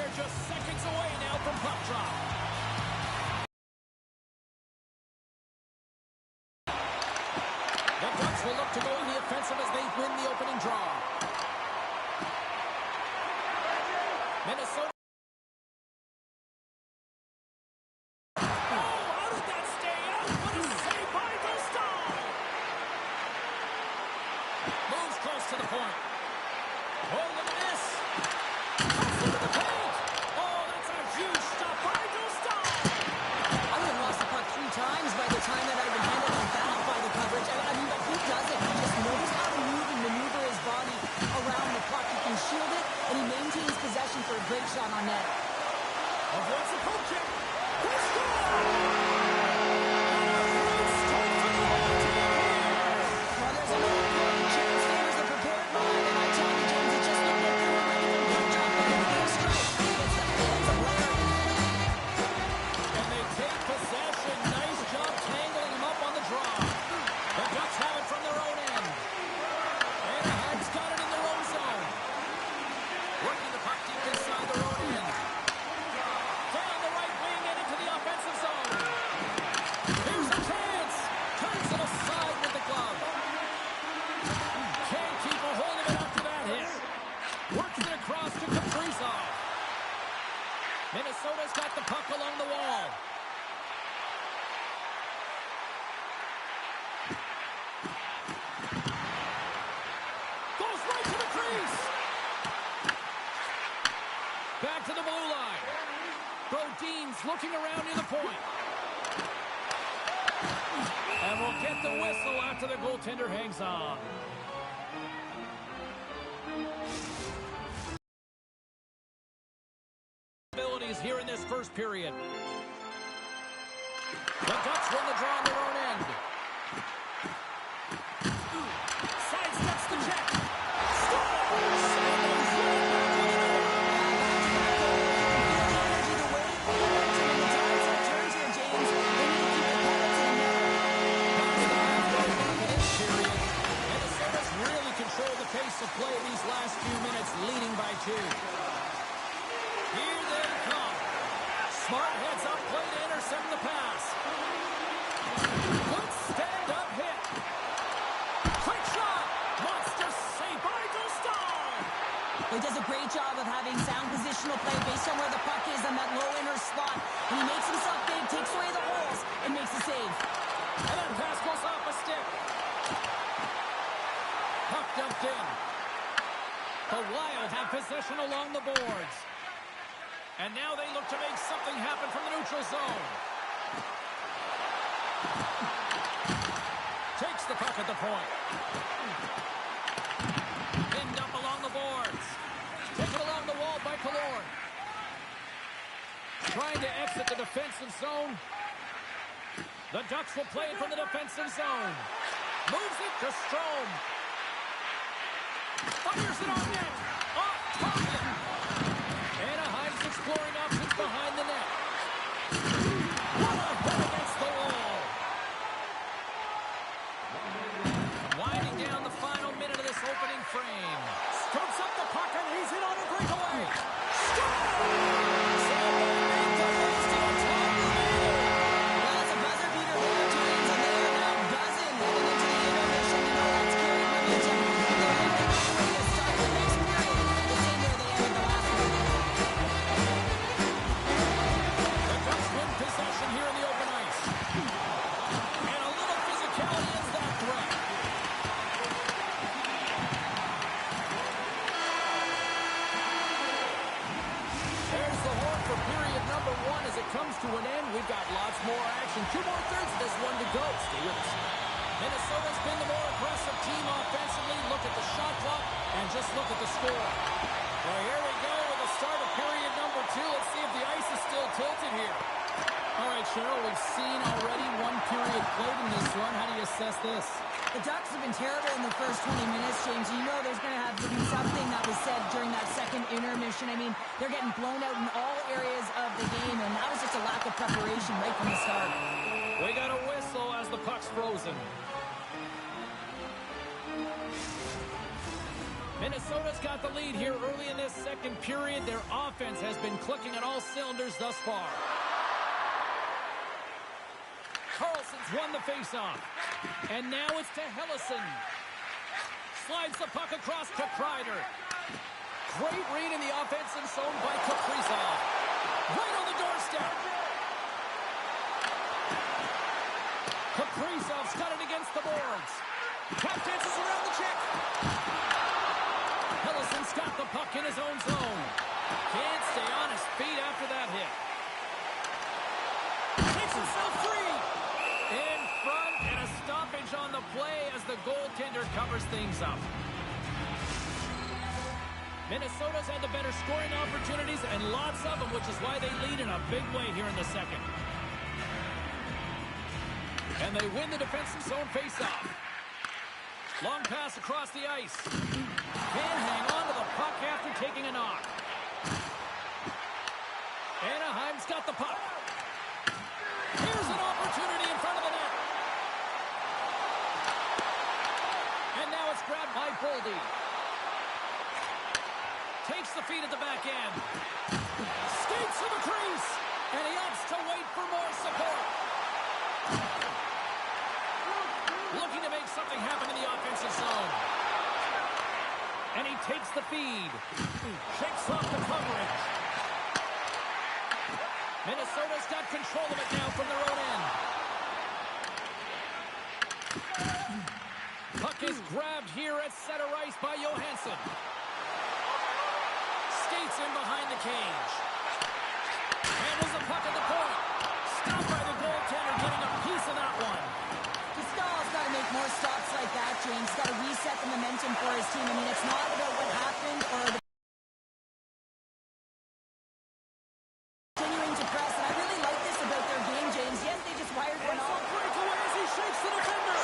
They're just seconds away now from puck drop. The Ducks will look to go on the offensive as they win the opening draw. Minnesota. Oh, how did that stay out? What a save by Dostal! Moves close to the point. Oh, look at this. Cuts into the paint. Oh, that's a huge stop by Dostal. I would have lost the puck 3 times by the time that I've been handled and fouled by the coverage. I mean, but he doesn't. He just knows how to move and maneuver his body around the puck. He can shield it, and he maintains possession for a great shot on net. Avoids the poke check. They score! Great start for the home team here. Well, there's another important chance. There's a prepared line, and I tell you, James, it just looked like they were ready for puck drop on the big strike. It's the hands of Larry. And they take possession. Nice job tangling him up on the draw. The Ducks have it from their own end. Anaheim's got it in their own zone. Working the puck deep inside their own end. Down the right wing and into the offensive zone. Here's a chance. Turns it aside with the glove. Can't keep a hold of it after that hit. Works it across to Kaprizov. Minnesota's got the puck along the wall. Goes right to the crease. Back to the blue line. Brodin's looking around near the point. And we'll get the whistle after the goaltender hangs on. Abilities here in this first period. The Ducks win the draw on their own end. Sidesteps the check. Scores! Minnesota's really controlled the pace of play these last few minutes, leading by 2. Here they come. Smart heads up play to intercept the pass. Good stand-up hit. Quick shot. Monster save by Dostal. He does a great job of having sound positional play based on where the puck is on that low inner slot. And he makes himself big, takes away the holes, and makes a save. And that pass goes off a stick. Puck dumped in. The Wild have possession along the boards. And now they look to make something happen from the neutral zone. Takes the puck at the point. Pinned up along the boards. Taken along the wall by Killorn. Trying to exit the defensive zone. The Ducks will play it from the defensive zone. Moves it to Strome. Fires it on net. Off target. Anaheim's exploring options behind the net. What a hit against the wall. Winding down the final minute of this opening frame. Scoops up the puck and he's in on a breakaway. Score! To an end, we've got lots more action. 2 more thirds of this one to go. Stay with us. Minnesota's been the more aggressive team offensively. Look at the shot clock and just look at the score. Well, here we go with the start of period number 2. Let's see if the ice is still tilted here. All right, Cheryl, we've seen already 1 period played in this run. How do you assess this? The Ducks have been terrible in the first 20 minutes, James. You know there's going to have to be something that was said during that second intermission. I mean, they're getting blown out in all areas of the game, and that was just a lack of preparation right from the start. We got a whistle as the puck's frozen. Minnesota's got the lead here early in this second period. Their offense has been clicking on all cylinders thus far. Carlson's won the faceoff. And now it's to Hellison. Slides the puck across to Kreider. Great read in the offensive zone by Kaprizov. Right on the doorstep. Kaprizov's got it against the boards. Tap dances around the check. Hellison's got the puck in his own zone. Can't stay on his feet after that hit. Takes himself free. In front, and a stoppage on the play as the goaltender covers things up. Minnesota's had the better scoring opportunities and lots of them, which is why they lead in a big way here in the second. And they win the defensive zone faceoff. Long pass across the ice. Can't hang on to the puck after taking a knock. Anaheim's got the puck. Here's an opportunity in front of the net. And now it's grabbed by Boldy. Takes the feed at the back end. Skates to the crease. And he opts to wait for more support. Looking to make something happen in the offensive zone. And he takes the feed. Shakes off the coverage. Minnesota's got control of it now from their own end. Puck is grabbed here at center ice by Johansson. Skates in behind the cage. Handles the puck at the point. Stopped by the goaltender, getting a piece of that one. Stahl's got to make more stops like that, James. Got to reset the momentum for his team. I mean, it's not about what happened or the continuing to press. And I really like this about their game, James. Yes, they just wired one off. Breakaway as he shakes the defender.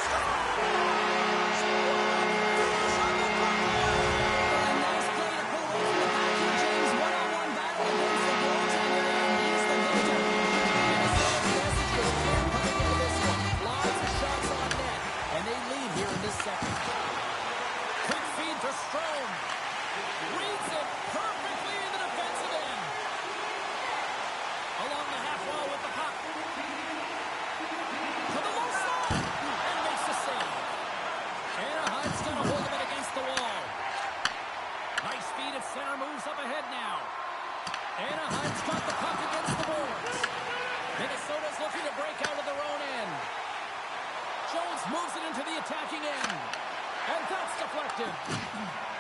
A nice play to pull away from the back here, James. One-on-one battle against the goaltender, and he's the victor. Minnesota's message was clear coming into this one. Lots of shots on net, and they lead here in this second. Quick feed to Strome. Reads it perfectly in the defensive end. Along the half wall with the puck. To the low slot. And makes the save. Anaheim's got a hold of it against the wall. Nice feed at center, moves up ahead now. Anaheim's got the puck against the boards. Minnesota's looking to break out of their own end. Jones moves it into the attacking end. And that's deflected.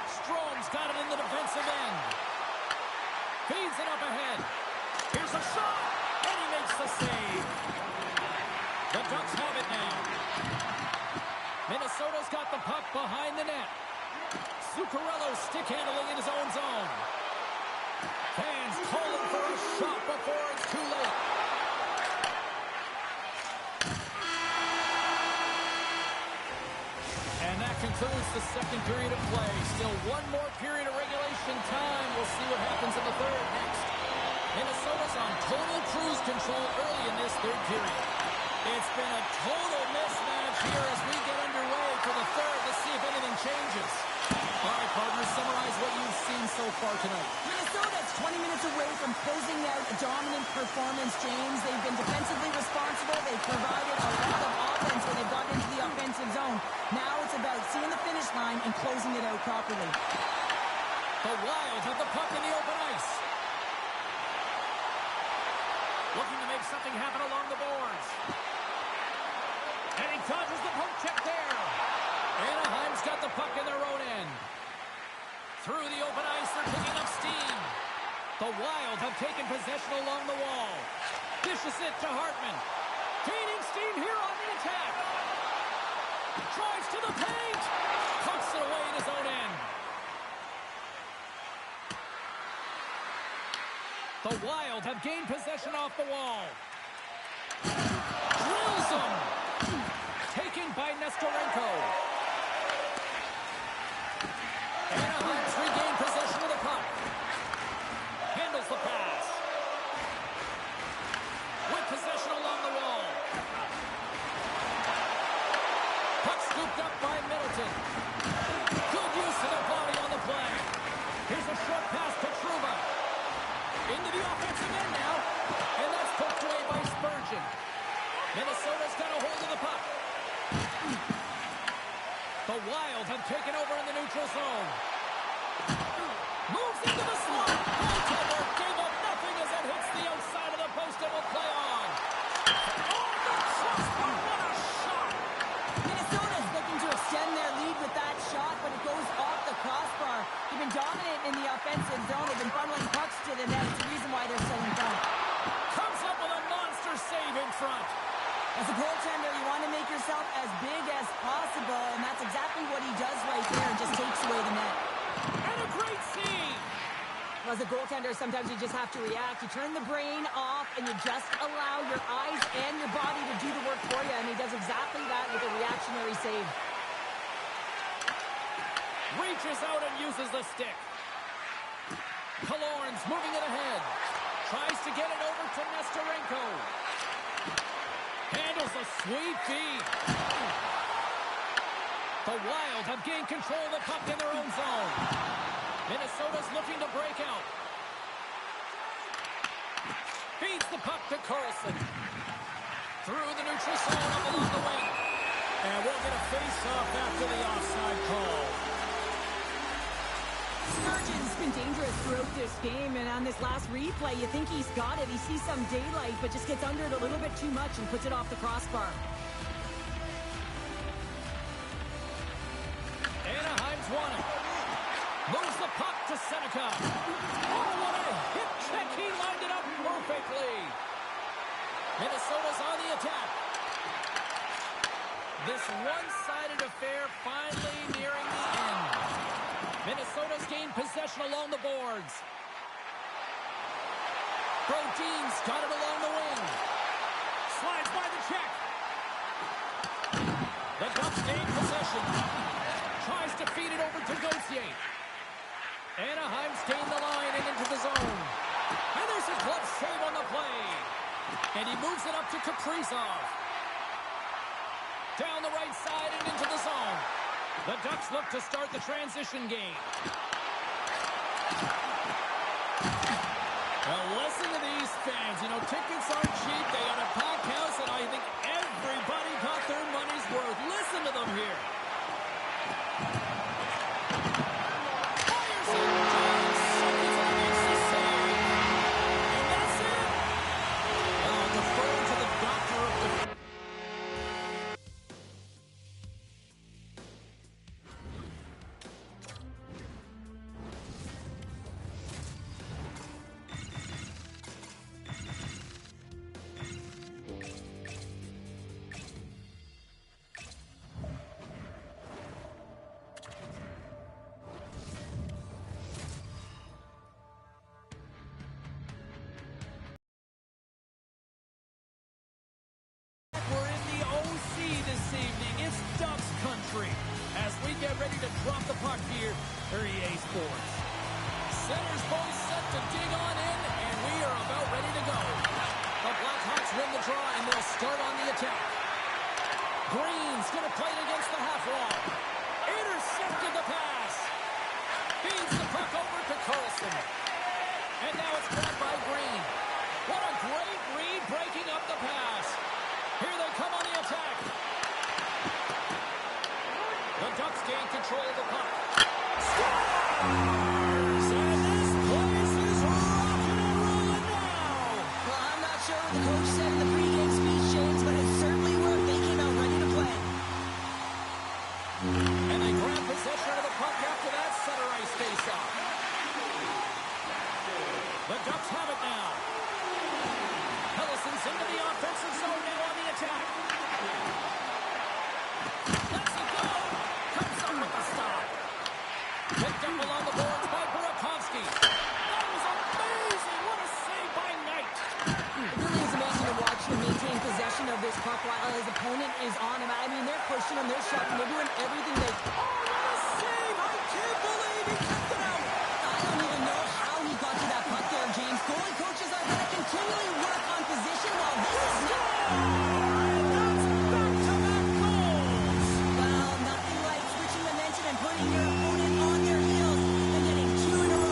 Strome's got it in the defensive end. Feeds it up ahead. Here's a shot. And he makes the save. The Ducks have it now. Minnesota's got the puck behind the net. Zuccarello stick handling in his own zone. Fans calling for a shot before it's too late. And that concludes the second period of play. Still one more period of regulation time. We'll see what happens in the third next. Minnesota's on total cruise control early in this third period. It's been a total mismatch here as we get underway for the third. Let's see if anything changes. All right, partners, summarize what you've seen so far tonight. Minnesota's 20 minutes away from closing out a dominant performance, James. They've been defensively responsible. They've provided a lot of offense when they've gotten into the offensive zone. Now it's about seeing the finish line and closing it out properly. The Wild have the puck in the open ice. Looking to make something happen along the boards. And he dodges the poke check there. Anaheim's got the puck in their own end. Through the open ice, they're picking up steam. The Wild have taken possession along the wall. Dishes it to Hartman. Gaining steam here on the attack. Drives to the paint. Pucks it away in his own end. The Wild have gained possession off the wall. Drills him. Taken by Nestorenko. Anaheim's regained possession of the puck. Handles the pass. With possession along the wall. Puck scooped up by Middleton. Good use of the body on the play. Here's a short pass to Trouba. Into the offensive end now. And that's poked away by Spurgeon. Minnesota's got a hold of the puck. The Wild have taken over in the neutral zone. Moves into the slot. Goaltender gave up nothing as it hits the outside of the post and will play on. Oh, the crossbar. What a shot. Minnesota's looking to extend their lead with that shot, but it goes off the crossbar. They've been dominant in the offensive zone. They've been funneling pucks to the net. It's the reason why they're still in front. Comes up with a monster save in front. As a goaltender, you want to make yourself as big as possible, and that's exactly what he does right there, and just takes away the net. And a great save. As a goaltender, sometimes you just have to react. You turn the brain off, and you just allow your eyes and your body to do the work for you, and he does exactly that with a reactionary save. Reaches out and uses the stick. Killorn's moving it ahead. Tries to get it over to Nesterenko. Handles a sweet feed. The Wild have gained control of the puck in their own zone. Minnesota's looking to break out. Feeds the puck to Carlson. Through the neutral zone up along the wing. And we'll get a face-off after the offside call. Spurgeon's been dangerous throughout this game, and on this last replay, you think he's got it. He sees some daylight, but just gets under it a little bit too much and puts it off the crossbar. Anaheim's won it. Moves the puck to Seneca. Oh, what a hip check. He lined it up perfectly. Minnesota's on the attack. This one-sided affair finally nearing the end. Minnesota's gained possession along the boards. Brodin's got it along the wing. Slides by the check. The Ducks gain possession. Tries to feed it over to Gauthier. Anaheim's gained the line and into the zone. And there's a glove save on the play. And he moves it up to Kaprizov. Down the right side and into the zone. The Ducks look to start the transition game. Well, listen to these fans. You know, tickets aren't cheap. They got a packed house, and I think everybody got their money's worth. Listen to them here. Fires it. John Sutton makes the save. And that's it. I'll defer to the doctor of the... We're in the OC this evening. It's Ducks country as we get ready to drop the puck here for EA Sports. Center's both set to dig on in, and we are about ready to go. The Blackhawks win the draw, and they'll start on the attack. Green's going to play it against the half wall. Intercepted the pass. Feeds the puck over to Carlson. And now it's caught by Green. What a great read breaking up the pass. Here they come on the attack. The Ducks gain control of the puck. Scores! And this place is rocking and rolling now. Well, I'm not sure what the coach said in the pregame speech, James, but it certainly worked. They came out ready to play. And they grab possession of the puck after that center ice face-off. The Ducks have it now. Hellison's into the offensive zone now on the attack. Lets it go. Comes up with the stop. Picked up along the boards by Burakovsky. That was amazing. What a save by Knight. It really is amazing to watch him maintain possession of this puck while his opponent is on him. I mean, they're pushing him, they're shoving, they're doing everything they... Oh, what a save. I can't believe he kept it out. I don't even know how he got to that puck there, James. Goalie coaches are going to continually work on position while this is not... That's back-to-back goals. Well, nothing like switching momentum and putting your opponent on their heels and getting two in a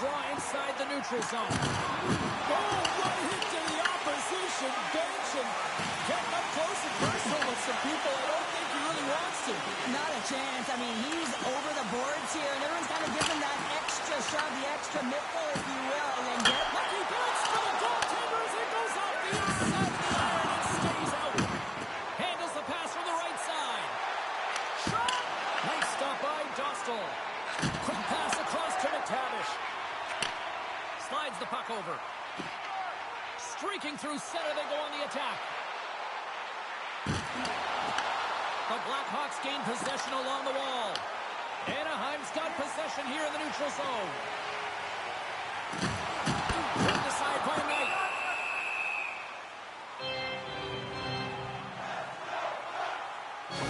draw inside the neutral zone. Oh, what hit to the opposition bench, and getting up close and personal with some people I don't think he really wants to. Not a chance. I mean, he's over the boards here, and everyone's kind of giving that extra shove, the extra middle, if you will, and then get lucky bounce for the goaltender as it goes off the inside of the iron and stays out. Handles the pass from the right side. Shot! Nice stop by Dostal. Quick pass across to McTavish. Slides the puck over. Streaking through center, they go on the attack. The Blackhawks gain possession along the wall. Anaheim's got possession here in the neutral zone. Put aside by Knight.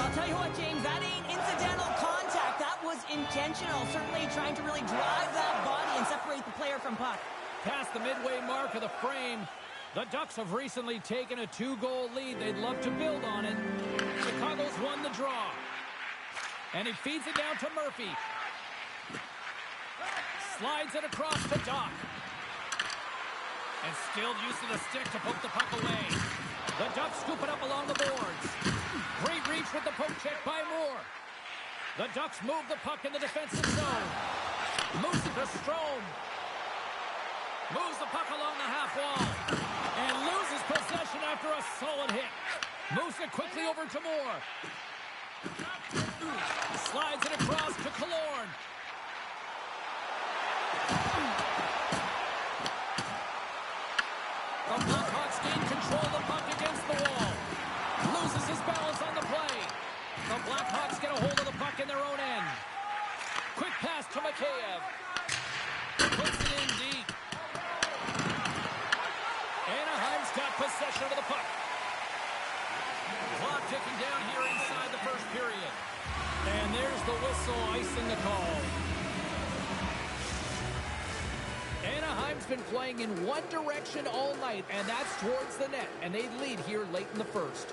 I'll tell you what, James, that ain't incidental contact. That was intentional. Certainly trying to really drive that body and separate the player from puck. Past the midway mark of the frame, the Ducks have recently taken a 2-goal lead. They'd love to build on it. Chicago's won the draw. And he feeds it down to Murphy. Slides it across to Doc. And skilled use of the stick to poke the puck away. The Ducks scoop it up along the boards. Great reach with the poke check by Moore. The Ducks move the puck in the defensive zone. Moves it to Strome. Moves the puck along the half wall. And loses possession after a solid hit. Moves it quickly over to Moore. Slides it across to Killorn. The Blackhawks gain control of the puck against the wall. Loses his balance on the play. The Blackhawks get a hold of the puck in their own end. Quick pass to Mikheyev. Puts it in deep. Anaheim's got possession of the puck. Clock ticking down here inside the first period. And there's the whistle icing the call. Anaheim's been playing in one direction all night, and that's towards the net. And they lead here late in the first.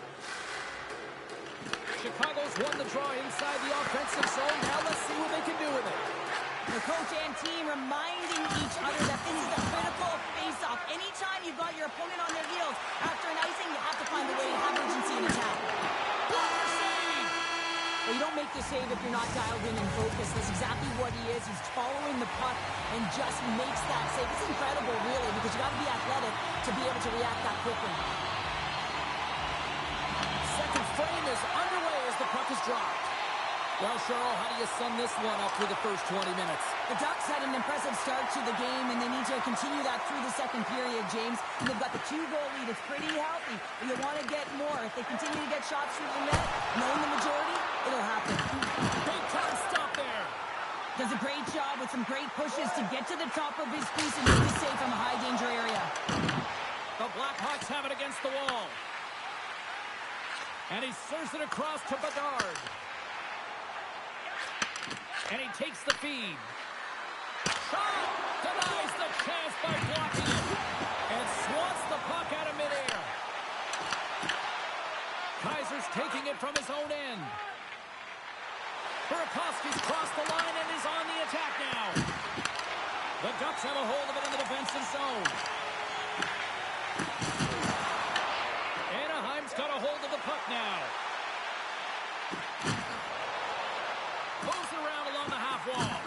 Chicago's won the draw inside the offensive zone. Now let's see what they can do with it. The coach and team reminding each other that this is a critical face-off. Anytime you've got your opponent on their heels, after an icing, you have to find a way to have urgency in attack. Well, you don't make the save if you're not dialed in and focused. That's exactly what he is. He's following the puck and just makes that save. It's incredible, really, because you got to be athletic to be able to react that quickly. Second frame is underway as the puck is dropped. Well, Cheryl, how do you sum this one up through the first 20 minutes? The Ducks had an impressive start to the game, and they need to continue that through the second period, James. And they've got the 2-goal lead. It's pretty healthy. But you want to get more. If they continue to get shots through the net, knowing the majority, it'll happen. Big time stop there. Does a great job with some great pushes to get to the top of his crease and make the save from a high-danger area. The Blackhawks have it against the wall. And he serves it across to Bedard. And he takes the feed. Shot! Denies the chance by blocking it. And swats the puck out of midair. Kaiser's taking it from his own end. Burakovsky's crossed the line and is on the attack now. The Ducks have a hold of it in the defensive zone. Anaheim's got a hold of the puck now. Moves around along the half wall.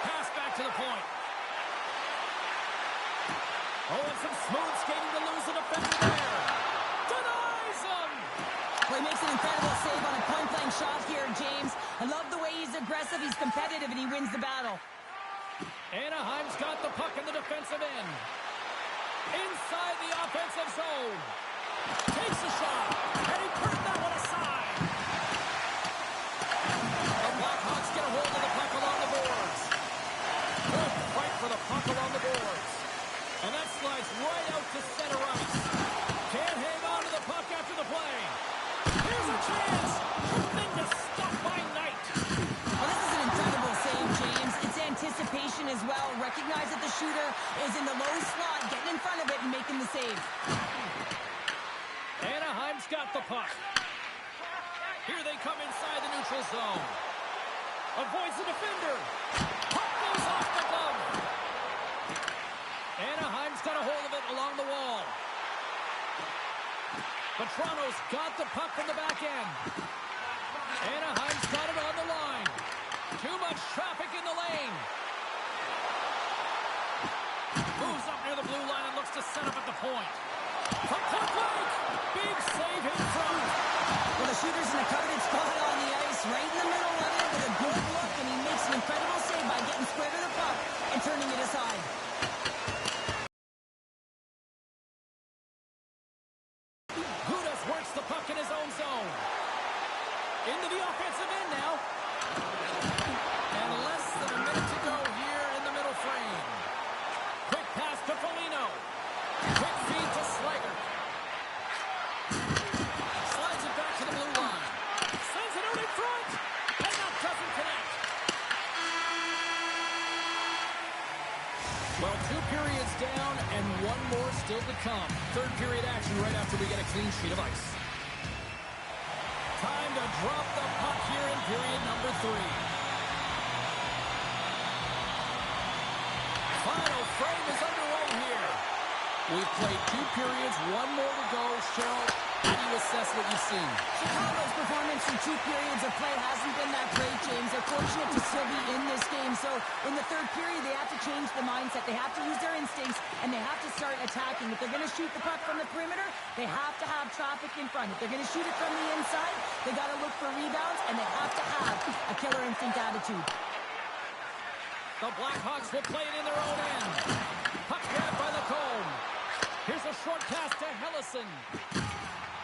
Pass back to the point. Oh, and some smooth skating to lose the defender there. Denies him! Well, he makes an incredible save on a point-blank shot here, James. I love the way he's aggressive, he's competitive, and he wins the battle. Anaheim's got the puck in the defensive end. Inside the offensive zone. Takes a shot, and he turned that one aside. The Blackhawks get a hold of the puck along the boards. Good fight for the puck along the boards. And that slides right out to center ice. Can't hang on to the puck after the play. Here's a chance. Tremendous stop by Knight. Well, this is an incredible save, James. It's anticipation as well. Recognize that the shooter is in the low slot, getting in front of it and making the save. Anaheim's got the puck. Here they come inside the neutral zone. Avoids the defender. Puck goes off the glove. Anaheim's got a hold of it along the wall. But Toronto's got the puck from the back end. Anaheim's got it on the line. Too much traffic in the lane. Moves up near the blue line and looks to set up at the point. From point blank. Big save in front. Well, the shooter's in a coveted spot on the ice, right in the middle of it with a good look, and he makes an incredible save by getting square to the puck and turning it aside. Gudas works the puck in his own zone. Into the offensive end now. And less than a minute to go here in the middle frame. Quick pass to Foligno. Quick feed to Slager. Slides it back to the blue line. Sends it out in front. And that doesn't connect. Well, 2 periods down and 1 more still to come. Third period action right after we get a clean sheet of ice. Time to drop the puck here in period number 3. Final frame is underway here. We've played 2 periods, 1 more to go. Cheryl, how do you assess what you've seen? Chicago's performance in 2 periods of play hasn't been that great, James. They're fortunate to still be in this game. So in the third period, they have to change the mindset. They have to use their instincts, and they have to start attacking. If they're going to shoot the puck from the perimeter, they have to have traffic in front. If they're going to shoot it from the inside, they got to look for rebounds, and they have to have a killer instinct attitude. The Blackhawks will play it in their own end. Puck grabbed by the comb. Here's a short pass to Hellison.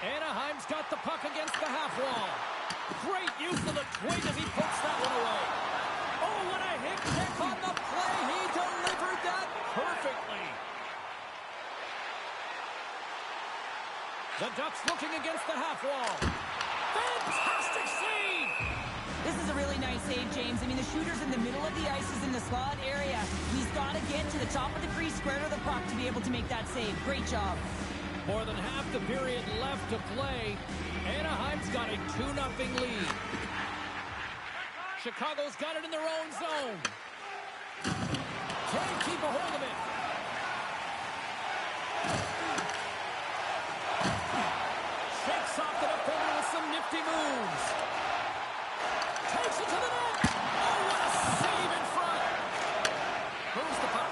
Anaheim's got the puck against the half wall. Great use of the twig as he pokes that one away. Oh, what a hit kick on the play. He delivered that perfectly. The Ducks looking against the half wall. Fantastic save! This is a really nice save, James. I mean, the shooter's in the middle of the ice, is in the slot area. He's got to get to the top of the crease, square to the puck to be able to make that save. Great job. More than half the period left to play. Anaheim's got a 2-0 lead. Chicago's got it in their own zone. Can't keep a hold of it. Shakes off the defender with some nifty moves. Takes it to the net. Oh, what a save in front. Moves the puck.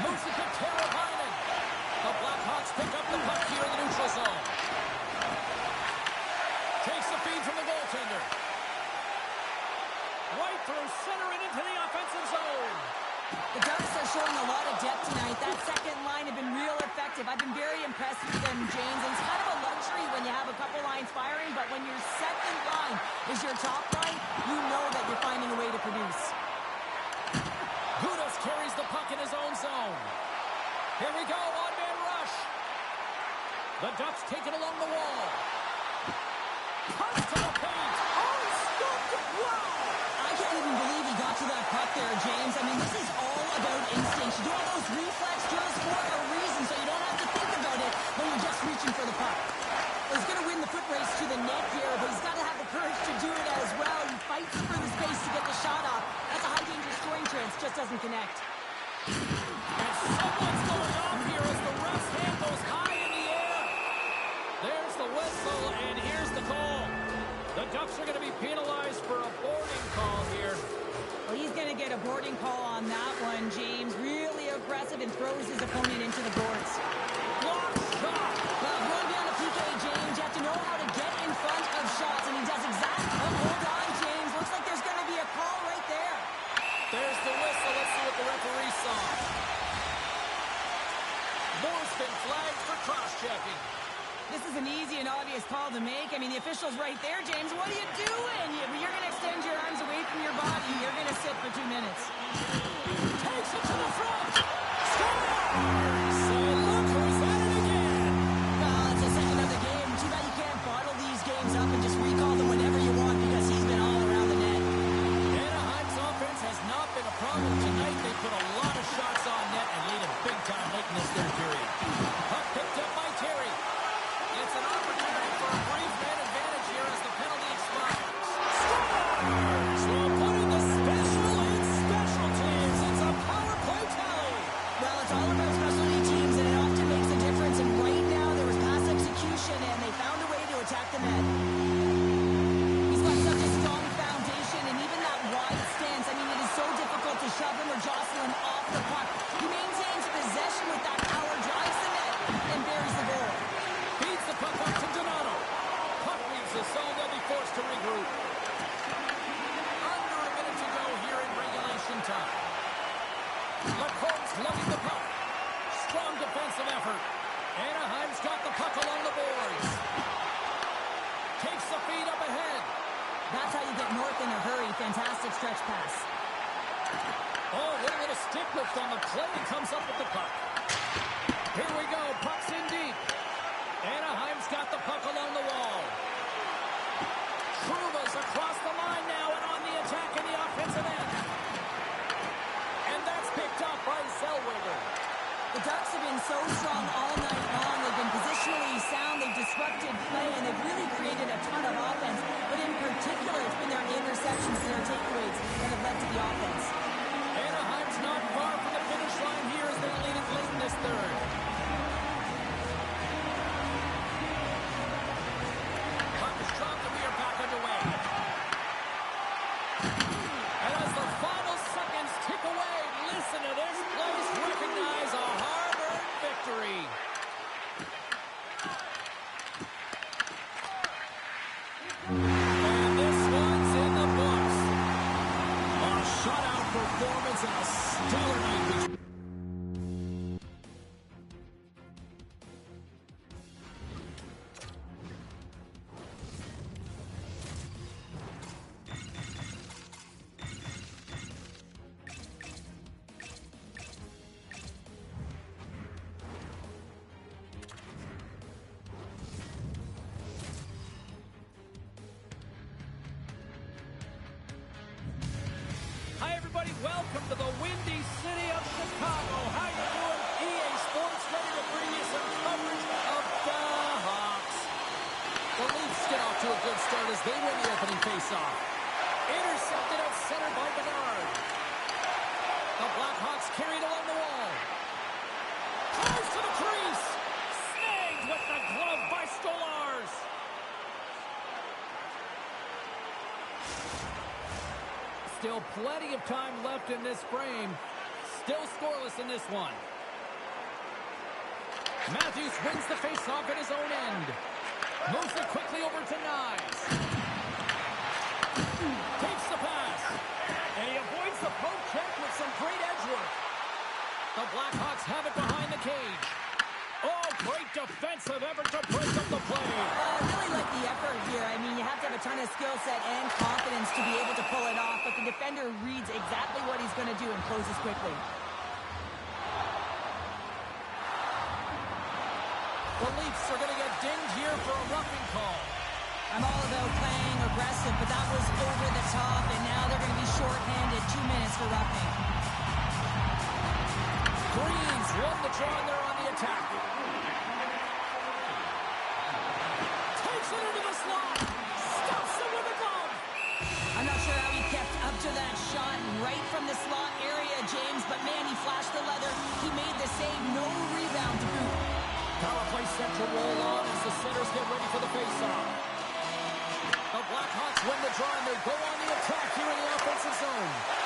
Moves it to Tara Heinen. The Blackhawks pick up the puck here in the neutral zone. Takes the feed from the goaltender. Right through center and into the offensive zone. The Ducks are showing a lot of depth tonight. That second line have been real effective. I've been very impressed with them, James. And it's kind of a luxury when you have a couple lines firing, but when your second line is your top line, you know that you're finding a way to produce. Gudas carries the puck in his own zone. Here we go, one-man rush. The Ducks take it along the wall. Punch to the paint. Oh, stopped it. Wow! I can't even believe he got to that puck there, James. I mean, this is all about instinct. You do all those reflex drills for a reason, so you don't have to think about it when you're just reaching for the puck. Well, he's going to win the foot race to the net here, but he's got to have the courage to do it as well. He fights for the space to get the shot off. That's a high-danger scoring chance, just doesn't connect. And someone's going off here as the ref's hand goes high in the air. There's the whistle, and here's the call. The Ducks are going to be penalized for a boarding call here. Well, he's going to get a boarding call on that one, James. Really aggressive and throws his opponent into the boards. Block shot. Well, going beyond the PK, James, you have to know how to get in front of shots, and he does exactly. Oh, hold on, James. Looks like there's going to be a call right there. There's the whistle. Let's see what the referee saw. Moore's been flagged for cross-checking. This is an easy and obvious call to make. I mean, the official's right there, James. What are you doing? You're going to extend your arms away from your body. You're going to sit for 2 minutes. Takes it to the front. Scores! So look who's at it again. Well, it's the second of the game. Too bad you can't bottle these games up and just recall them whenever you want because he's been all around the net. Anaheim's offense has not been a problem tonight. They put a lot of shots on net and lead it big time late in this third period. Puck picked up by Terry. It's an opportunity for a brief man advantage here as the penalty expires. Scores! effort. Anaheim's got the puck along the boards. Takes the feed up ahead. That's how you get north in a hurry. Fantastic stretch pass. Oh, with a little stick lift on the play. He comes up with the puck. Here we go. Puck's in deep. Anaheim's got the puck along the wall. Trouba's across the line now and on the attack in the offensive end. And that's picked up by Zellweger. The Ducks have been so strong all night long. They've been positionally sound. They've disrupted play, and they've really created a ton of offense. But in particular, it's been their interceptions and their takeaways that have led to the offense. Anaheim's not far from the finish line here as they lead it late in this third. Puck is dropped and we are back underway. And as the final seconds tick away, listen to this place recognize a hard-earned victory. And this one's in the books. A shutout performance and a stellar night between. Hi, everybody. Welcome to the Windy City of Chicago. How you doing? EA Sports ready to bring you some coverage of the Hawks. The Leafs get off to a good start as they win the opening faceoff. Intercepted at center by Bedard. The Blackhawks carried along the wall. Drives to the crease. Snagged with the glove by Stolarz. Still plenty of time left in this frame. Still scoreless in this one. Matthews wins the faceoff at his own end. Moves it quickly over to Knies. Takes the pass. And he avoids the poke check with some great edge work. The Blackhawks have it behind the cage. Oh, great defensive effort to break up the play. I really like the effort here. I mean, you have to have a ton of skill set and confidence to be able to pull it off, but the defender reads exactly what he's going to do and closes quickly. The Leafs are going to get dinged here for a roughing call. I'm all about playing aggressive, but that was over the top, and now they're going to be shorthanded. 2 minutes for roughing. Greens won the draw and they're on the attack. Takes it into the slot. Stuffs it with a glove. I'm not sure how he kept up to that shot right from the slot area, James, but man, he flashed the leather. He made the save. No rebound to boot. Power play set to roll on as the centers get ready for the faceoff. The Blackhawks win the draw and they go on the attack here in the offensive zone.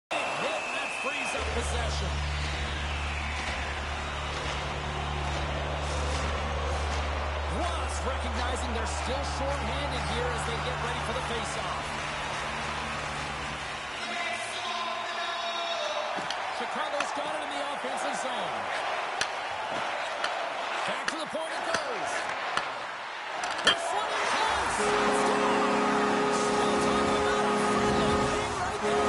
Hit and that frees up possession. Ross recognizing they're still short-handed here as they get ready for the faceoff. Chicago's got it in the offensive zone. Back to the point it goes. This one is close. Still talking about a friendly thing right there.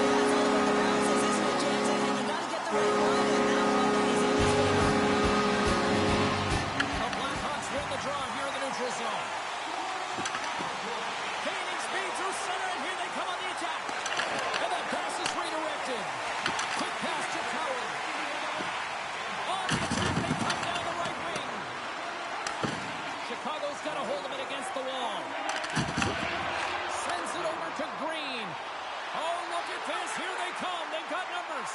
That's all about the bounces, isn't it, James? And you got to get the right one, and that one is in his favor. The Blackhawks win the draw here in the neutral zone. Gaining speed through center, and here they come on the attack. And that pass is redirected. Quick pass to Cowan. On the attack, they come down the right wing. Chicago's got a hold of it against the wall. Sends it over to Green. Oh, look at this. Here they come. They've got numbers.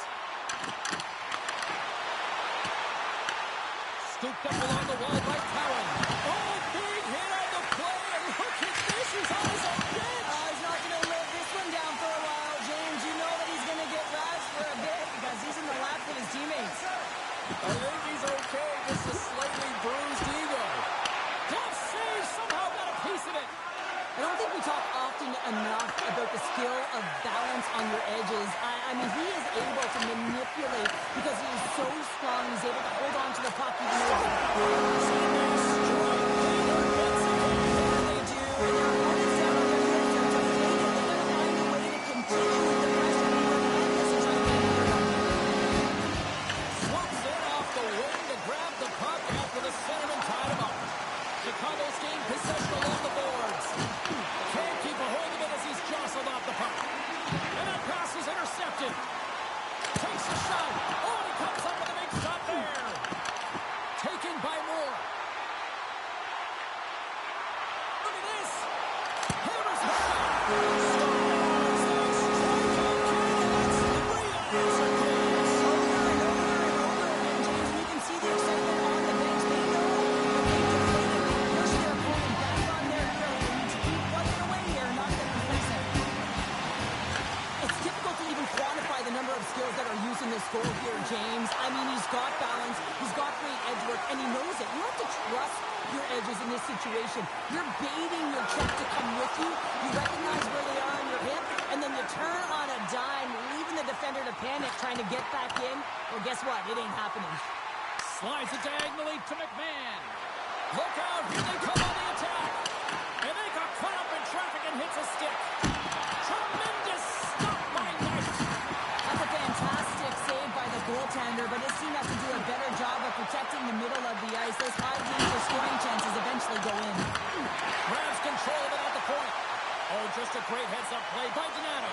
Scooped up along the wall by Cowan. Oh, big hit on the play. And look at this. He's on his own bench. He's not going to live this one down for a while, James. You know that he's going to get rashed for a bit because he's in the laps with his teammates. I think he's okay. Just a slightly bruised ego. Glove save. Somehow got a piece of it. I don't think we talk often talking enough about the skill of balance on your edges. I mean, he is able to manipulate because he is so strong. He's able to hold on to the puck even though they do. And their opponents down on their heels are deflated. They gotta find a way to continue with the pressure and relentless and try to get it done. Swoops in off the wing to grab the puck after the centerman tied him up. Chicago's gained possession along the boards. Can't keep a hold of it as he's jostled off the puck. And that pass is intercepted. Takes a shot. Oh, and he comes up with a big shot there. Taken by Moore. Look at this. Hammers it shot. Skills that are used in this goal here, James. I mean, he's got balance, he's got great edge work, and he knows it. You have to trust your edges in this situation. You're baiting your check to come with you. You recognize where they are on your hip, and then you turn on a dime, leaving the defender to panic, trying to get back in. Well, guess what? It ain't happening. Slides it diagonally to McMahon. Look out, here they come on the attack. And they got caught up in traffic and hits a stick. Tremendous stop by Knight. That's a fantastic save by the goaltender, but his team has to do a better job of protecting the middle of the ice. Those high danger scoring chances eventually go in. Grabs control of it at the point. Oh, just a great heads-up play by Donato.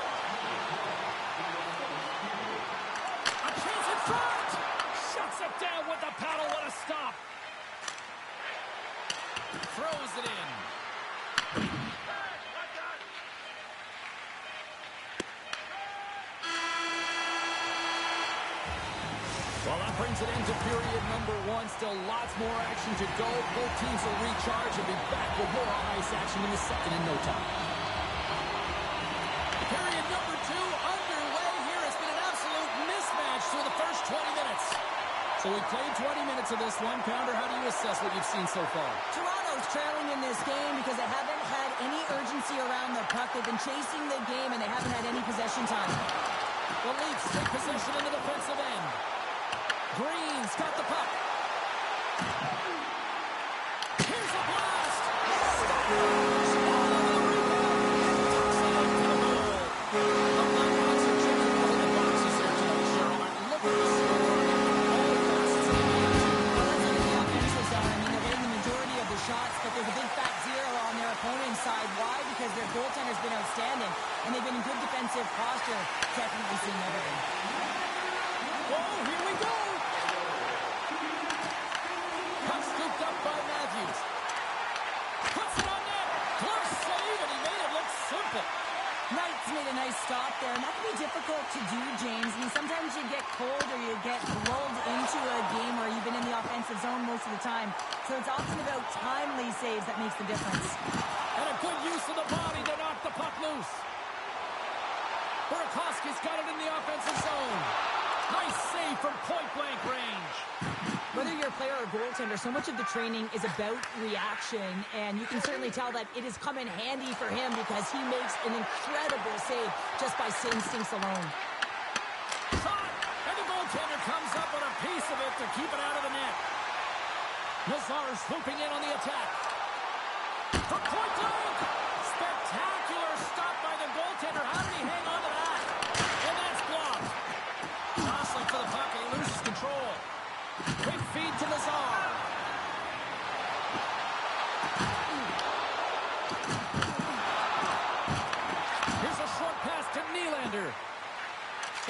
A chance in front. Shuts it down with the paddle. What a stop. Throws it in. Well, that brings it into period number one. Still lots more action to go. Both teams will recharge and be back with more ice action in the second in no time. Period number two underway here. It's been an absolute mismatch through the first 20 minutes. So we played 20 minutes of this one. Pounder, how do you assess what you've seen so far? Toronto's trailing in this game because they haven't had any urgency around the puck. They've been chasing the game, and they haven't had any possession time. The Leafs take possession in the defensive end. Green's got the puck. Here's a blast. But there's a big fat zero on their opponent's side. Why? Because their goaltender's been outstanding, and they've been in good defensive posture, technically seeing everything. Whoa, here we go! Puck scooped up by Matthews. Puts it on net. Close save, and he made it look simple. Knight's made a nice stop there, and that can be difficult to do, James. I mean, sometimes you get cold or you get lulled into a game where you've been in the offensive zone most of the time. So it's often about timely saves that makes the difference. And a good use of the body to knock the puck loose. Burakovsky's got it in the offensive zone. Nice save from point-blank range. Whether you're a player or goaltender, so much of the training is about reaction, and you can certainly tell that it has come in handy for him because he makes an incredible save just by instincts alone. Shot, and the goaltender comes up with a piece of it to keep it out of the net. Nazar swooping in on the attack. From point-blank, spectacular stop by the goaltender. How did he hang on to that? And that's blocked. Jostling for the puck, he loses control. Quick feed to Nazar. Here's a short pass to Nylander.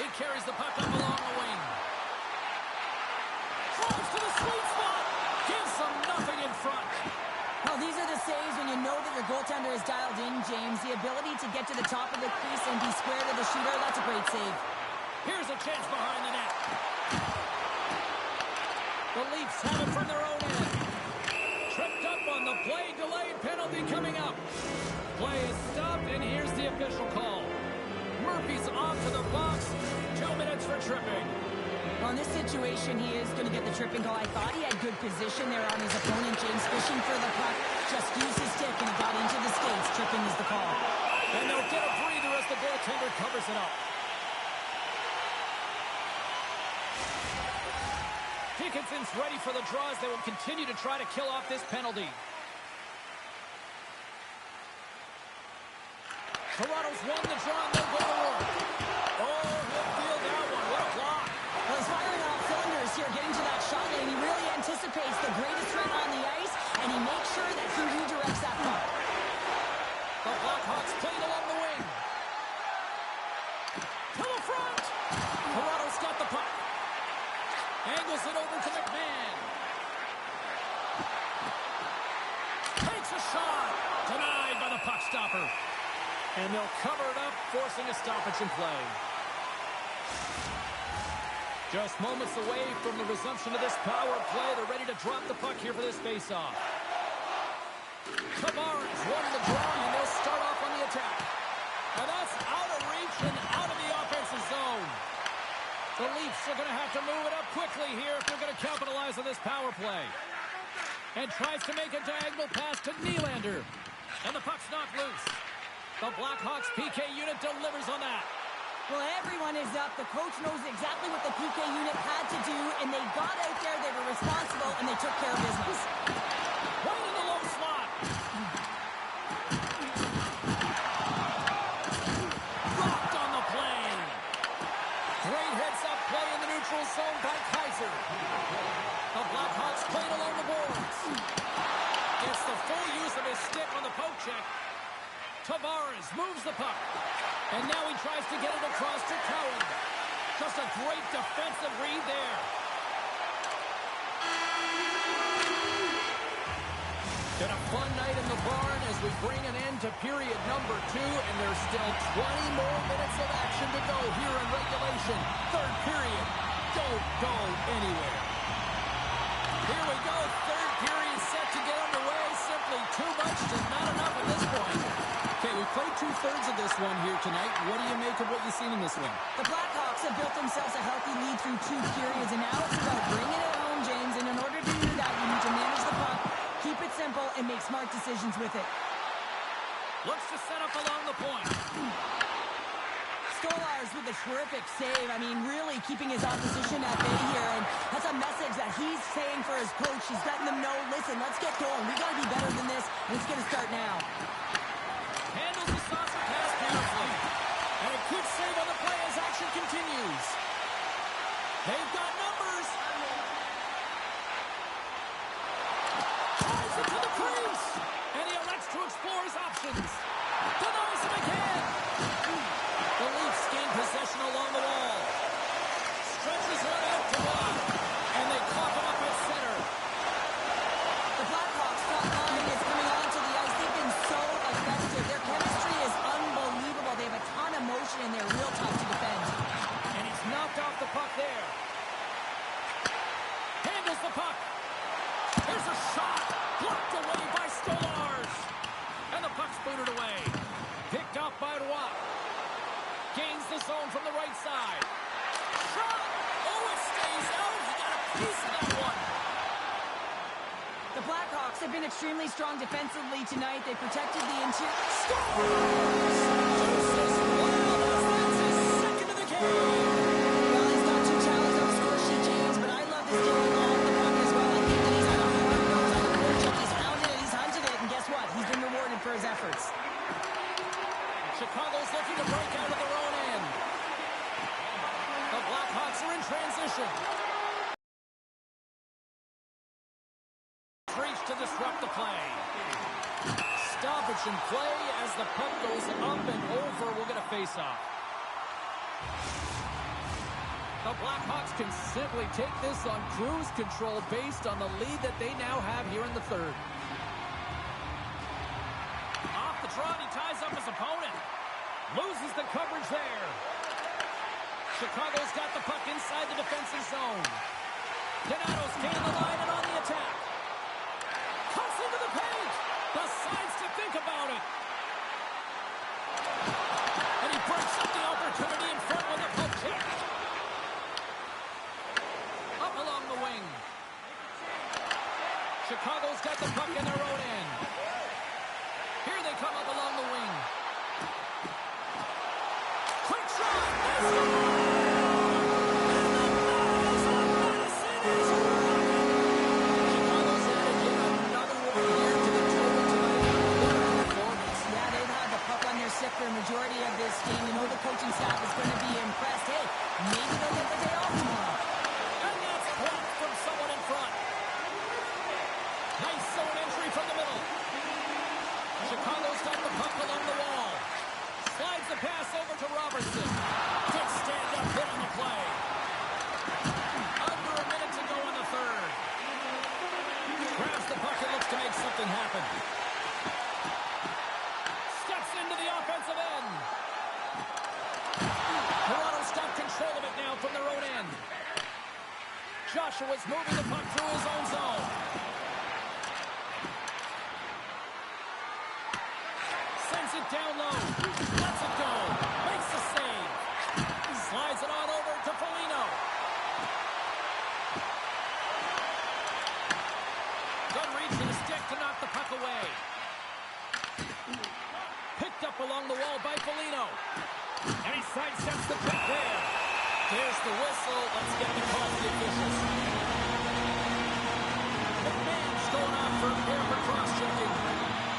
He carries the puck up along the wing. Drives to the sweet spot. Gives them nothing in front. Well, these are the saves when you know that your goaltender is dialed in, James. The ability to get to the top of the crease and be square to the shooter, that's a great save. Here's a chance behind the net. The Leafs have it from their own end. Tripped up on the play, delayed penalty coming up. Play is stopped, and here's the official call. Murphy's off to the box. 2 minutes for tripping. Well, in this situation, he is going to get the tripping goal. I thought he had good position there on his opponent. James fishing for the puck. Just used his stick, and it got into the skates. Tripping is the call. And Goaltender covers it up. Dickinson's ready for the draws. They will continue to try to kill off this penalty. Toronto's won the draw and they'll go to work. Oh, he'll feel that one. What a block. Well, he's firing off cylinders here, getting to that shot lane. He really anticipates the greatest threat on the ice, and he makes sure that he redirects that puck. The Blackhawks played along the wing. To the front. Toronto's got the puck. Angles it over to McMahon. Takes a shot. Denied by the puck stopper. And they'll cover it up, forcing a stoppage in play. Just moments away from the resumption of this power play. They're ready to drop the puck here for this faceoff. Tavares won the draw, and they'll start off on the attack. And that's out of reach and out of the offensive zone. The Leafs are going to have to move it up quickly here if they're going to capitalize on this power play. And tries to make a diagonal pass to Nylander. And the puck's knocked loose. The Blackhawks PK unit delivers on that. Well, everyone is up. The coach knows exactly what the PK unit had to do, and they got out there, they were responsible, and they took care of business. Right in the low slot. Blocked on the play. Great heads-up play in the neutral zone by Kaiser. The Blackhawks played along the boards. Gets the full use of his stick on the poke check. Tavares moves the puck. And now he tries to get it across to Cowan. Just a great defensive read there. Been a fun night in the barn as we bring an end to period number 2, and there's still 20 more minutes of action to go here in regulation. Third period. Don't go anywhere. Here we go. Third period set to get underway. Simply too much and not enough at this point. Okay, we played 2/3 of this one here tonight. What do you make of what you've seen in this one? The Blackhawks have built themselves a healthy lead through 2 periods, and now it's about bringing it home, James. And in order to do that, you need to manage the puck, keep it simple, and make smart decisions with it. Looks to set up along the point. Stolarz with a terrific save. I mean, really keeping his opposition at bay here, and that's a message that he's saying for his coach. He's letting them know, listen, let's get going. We got to be better than this, and it's going to start now. Handles the saucer pass beautifully. And a good save on the play as action continues. They've got numbers. Tries it to the crease. And he elects to explore his options. Denies him again. The Leafs gain possession along the wall. Stretches one out to block. And they cough it up at center. The Blackhawks top line is coming onto the ice. They've been so effective. Their chemistry is unbelievable. They have a ton of motion and they're real tough to defend. And he's knocked off the puck there. Handles the puck. There's a shot. Blocked away by Stolarz. And the puck's booted away. Picked up by Roy. Gains the zone from the right side. Shot. Oh, it stays out. He got a piece of that one. The Blackhawks have been extremely strong defensively tonight. They protected the interior. Jesus, wow, that's his second of the game. Well, he's not too challenged on the score sheet, James, but I love this game along the puck as well. I think that he's had a hard nose on the forecheck. He's hounded it, he's hunted it, and guess what? He's been rewarded for his efforts. Chicago's looking to break out of their own end. The Blackhawks are in transition. Reach to disrupt the play. Stoppage in play as the puck goes up and over. We'll get a face-off. The Blackhawks can simply take this on cruise control based on the lead that they now have here in the third. Off the draw, he ties up his opponent. Loses the coverage there. Chicago's got the puck inside the defensive zone. Donato's gained the line and on the attack. Cuts into the paint. Decides to think about it. And he breaks up the opportunity in front with a poke check. Up along the wing. Chicago's got the puck in their own end. Here they come up along the wing. Chicago's got the puck along the wall. Slides the pass over to Robertson. Good stand-up hit on the play. Under a minute to go in the third. Grabs the puck and looks to make something happen. Steps into the offensive end. Toronto's got control of it now from their own end. Joshua's moving the puck through his own zone. Sends it down low. Lets it go. Makes the save. Slides it on over to Foligno. Good reach to the stick to knock the puck away. Picked up along the wall by Foligno. And he sidesteps the puck there. There's the whistle. Let's get the call to the officials. McMahon's going off for a pair for cross-checking.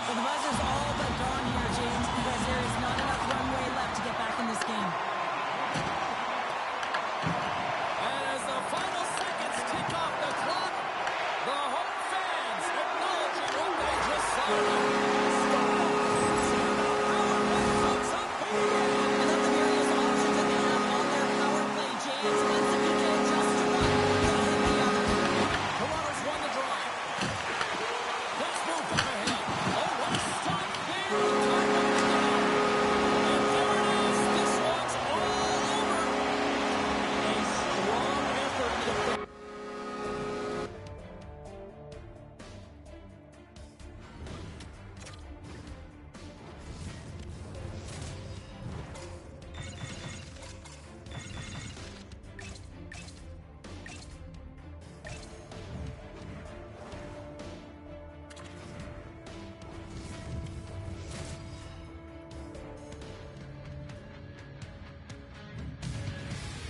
So the buzzer's all but gone here, James, because there is not enough runway left to get back in this game. And as the final seconds tick off the clock, the home fans acknowledging what they just saw. I love the various options that they have on their power play, James. Once if you can adjust to one, they'll hit the other. Toronto's won the draw. Let's move back ahead. Oh, what a stop there. Time to pick it up. And there it is. This one's all over. A strong effort in the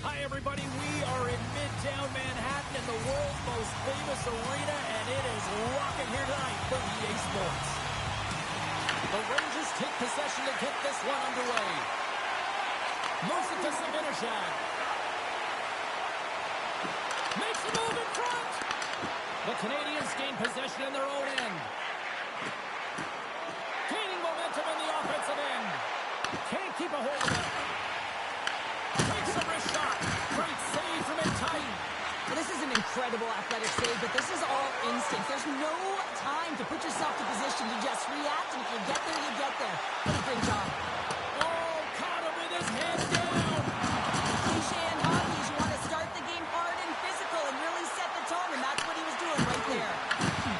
Hi, everybody. We are in Midtown Manhattan in the world's most famous arena, and it is rocking here tonight for EA Sports. The Rangers take possession to get this one underway. Moves it to Zibanejad. Makes the move in front. The Canadians gain possession in their own end. Gaining momentum in the offensive end. Can't keep a hold of it. Takes a wrist shot. Great save from Etienne. Well, this is an incredible athletic save, but this is all instinct. There's no time to put yourself in position to just react, and if you get there, you get there. What a great job. Oh, caught him with his head down. Cliche in hockey is you want to start the game hard and physical and really set the tone, and that's what he was doing right there.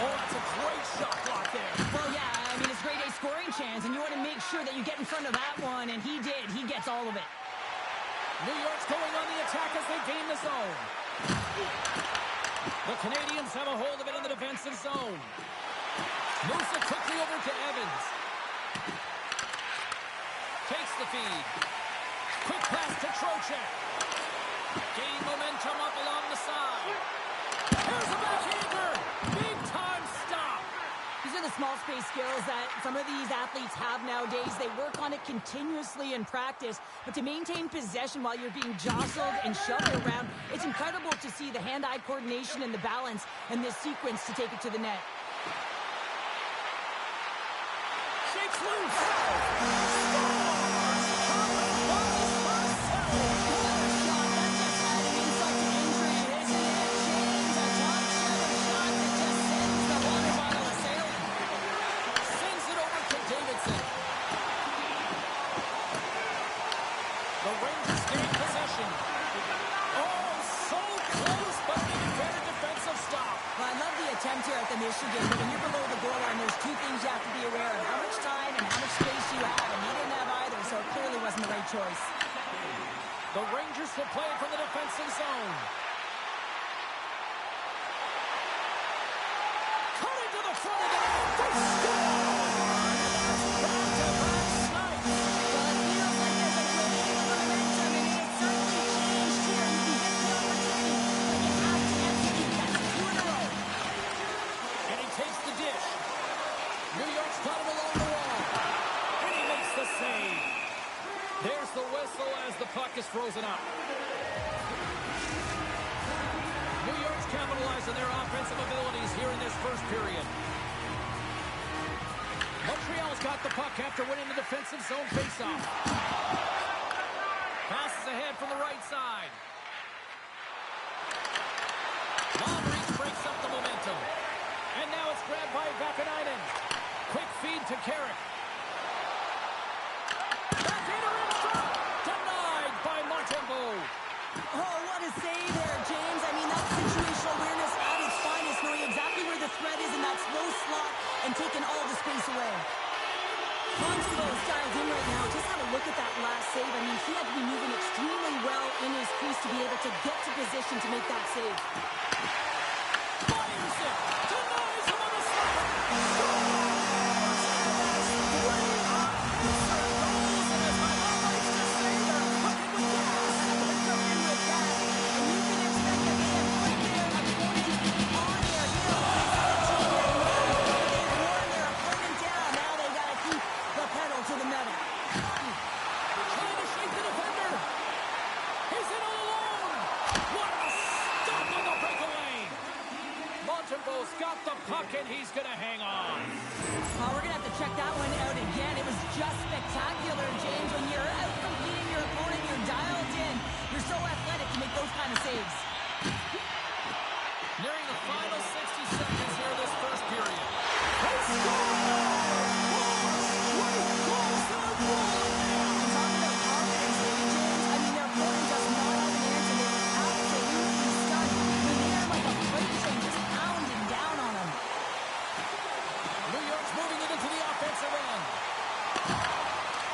Oh, that's a great shot block there. Well, yeah, I mean, it's grade A scoring chance, and you want to make sure that you get in front of that one, and he did. He gets all of it. New York's going on the attack as they gain the zone. The Canadians have a hold of it in the defensive zone. Moves it quickly over to Evans. Takes the feed. Quick pass to Trocheck. Gain momentum up along the side. Here's a backhander. Big time stop. These are the small space skills that some of these athletes have nowadays. They work on it continuously in practice, but to maintain possession while you're being jostled and shoved around, it's incredible to see the hand-eye coordination and the balance in this sequence to take it to the net. Shakes loose. Sends it over to Davidson. The Rangers gain possession. Oh, so close, but didn't get a defensive stop. Well, I love the attempt here at the Michigan, but when you're below the goal line, there's two things you have to be aware of. How much time and how much space you have, and he didn't have either, so it clearly wasn't the right choice. The Rangers will play from the defensive zone. Cut into the front of the net. They score! Back-to-back snipes. Well, it feels like there's a great deal of momentum, and it's certainly changed here. You can get the opportunity, but you have to execute. That's 2 in a row. And he takes the dish. New York's got him along the wall. And he makes the save. There's the whistle as the puck is frozen up. New York's capitalized on their offensive abilities here in this first period. Montreal's got the puck after winning the defensive zone faceoff. Passes ahead from the right side. Long reach breaks up the momentum. And now it's grabbed by Vakanainen. Quick feed to Carrick. Backhander in front. Denied by Montembeault. Oh, what a save there, James. I mean, that's situational awareness at its finest, knowing exactly where the threat is in that slow slot and taking all the space away. Montembeault is dialed in right now. Just have a look at that last save. I mean, he had to be moving extremely well in his crease to be able to get to position to make that save. Fires it. Denies him on the slap. Got the puck and he's going to hang on. Oh, we're going to have to check that one out again. It was just spectacular, James. When you're out competing your opponent, you're dialed in. You're so athletic to make those kind of saves. Nearing the final 60 seconds here of this first period.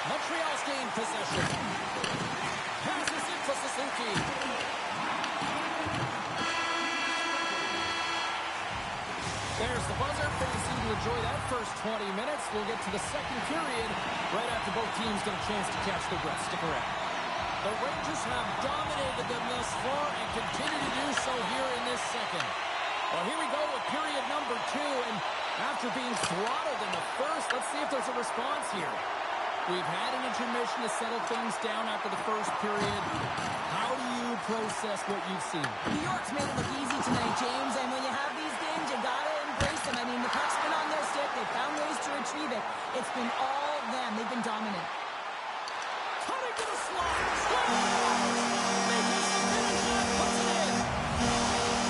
Montreal's gained possession. Passes it to Suzuki. There's the buzzer. Fans seem to enjoy that first 20 minutes. We'll get to the second period right after both teams get a chance to catch their breath. Stick around. The Rangers have dominated them thus far and continue to do so here in this second. Well, here we go with period number 2, and after being throttled in the first, let's see if there's a response here. We've had an intermission to settle things down after the first period. How do you process what you've seen? New York's made it look easy tonight, James, and when you have these games, you gotta embrace them. I mean, the puck's been on their stick. They've found ways to retrieve it. It's been all them. They've been dominant. Cutting to the slot. Making some finish and puts it in.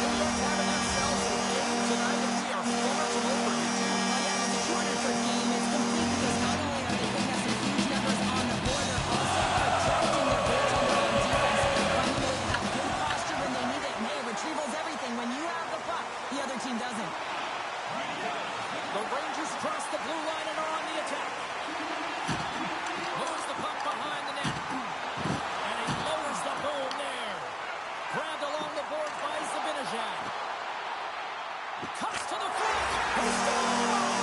New York having themselves a game tonight, and we are far from over. Yeah, it's a 200-foot game. It's complete because not only are they putting us in huge numbers on the board, they're also protecting their goaltender on defense. Finding a way to have good posture when they need it. And hey, retrieval's everything. When you have the puck, the other team doesn't. The Rangers cross the blue line and are on the attack. Moves the puck behind the net. And he lowers the boom there. Grabbed along the boards by Zibanejad. Cuts to the front. He scores!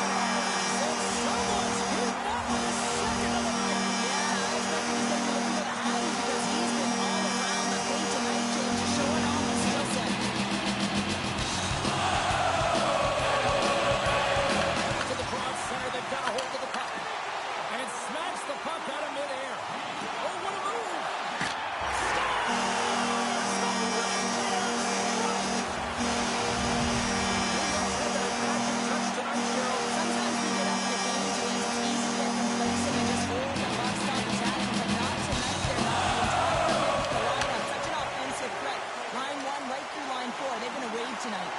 And someone's hit that with a second of the night. Yeah, I expect he's going to be looking for the Hattie because he's been all around the paint tonight, James, just showing off his skill set. To the broad center, they've got a hold of the puck. And smacks the puck out of midair. Oh, what a move! Sometimes we get after the game, James. It's easy to get complacent and just hold the puck, stop attacking, but not tonight. They're not the entire way with the lineup. Such an offensive threat. Line 1 right through line 4. They've been a wave tonight.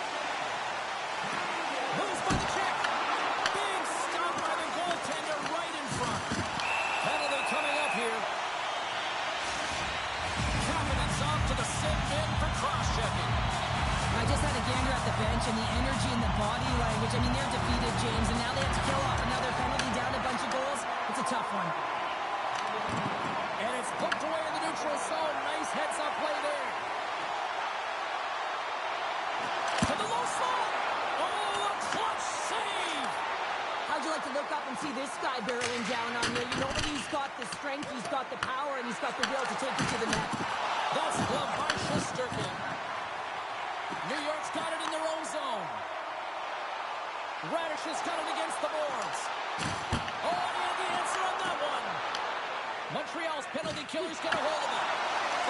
Moves by the check. Big stop by the goaltender right in front. Penalty coming up here. Kapanen's off to the sit bin for cross-checking. I just had a gander at the bench, and the energy and the body language. I mean, they're defeated, James, and now they have to kill off another penalty, down a bunch of goals. It's a tough one. And it's poked away in the neutral zone. Nice heads-up play there. To the low slot. Oh, a clutch save. How'd you like to look up and see this guy barreling down on you? You know that he's got the strength, he's got the power, and he's got the will to take it to the net. That's gloved by Shesterkin. New York's got it in their own zone. Radish has got it against the boards. Oh, and he had the answer on that one. Montreal's penalty killer's got a hold of it.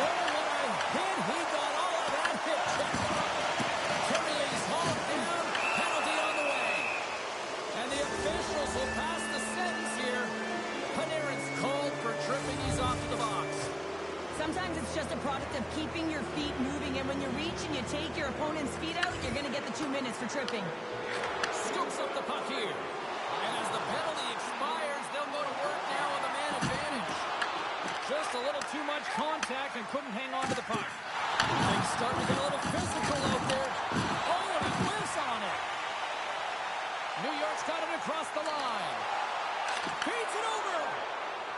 Oh, what a hit. He got all of that hit check. Carrier's hauled down. Penalty on the way. And the officials will pass the Sometimes it's just a product of keeping your feet moving, and when you reach and you take your opponent's feet out, you're going to get the 2 minutes for tripping. Scoops up the puck here. And as the penalty expires, they'll go to work now on the man advantage. Just a little too much contact and couldn't hang on to the puck. Things starting to get a little physical out there. Oh, and he whiffs on it. New York's got it across the line. Feeds it over.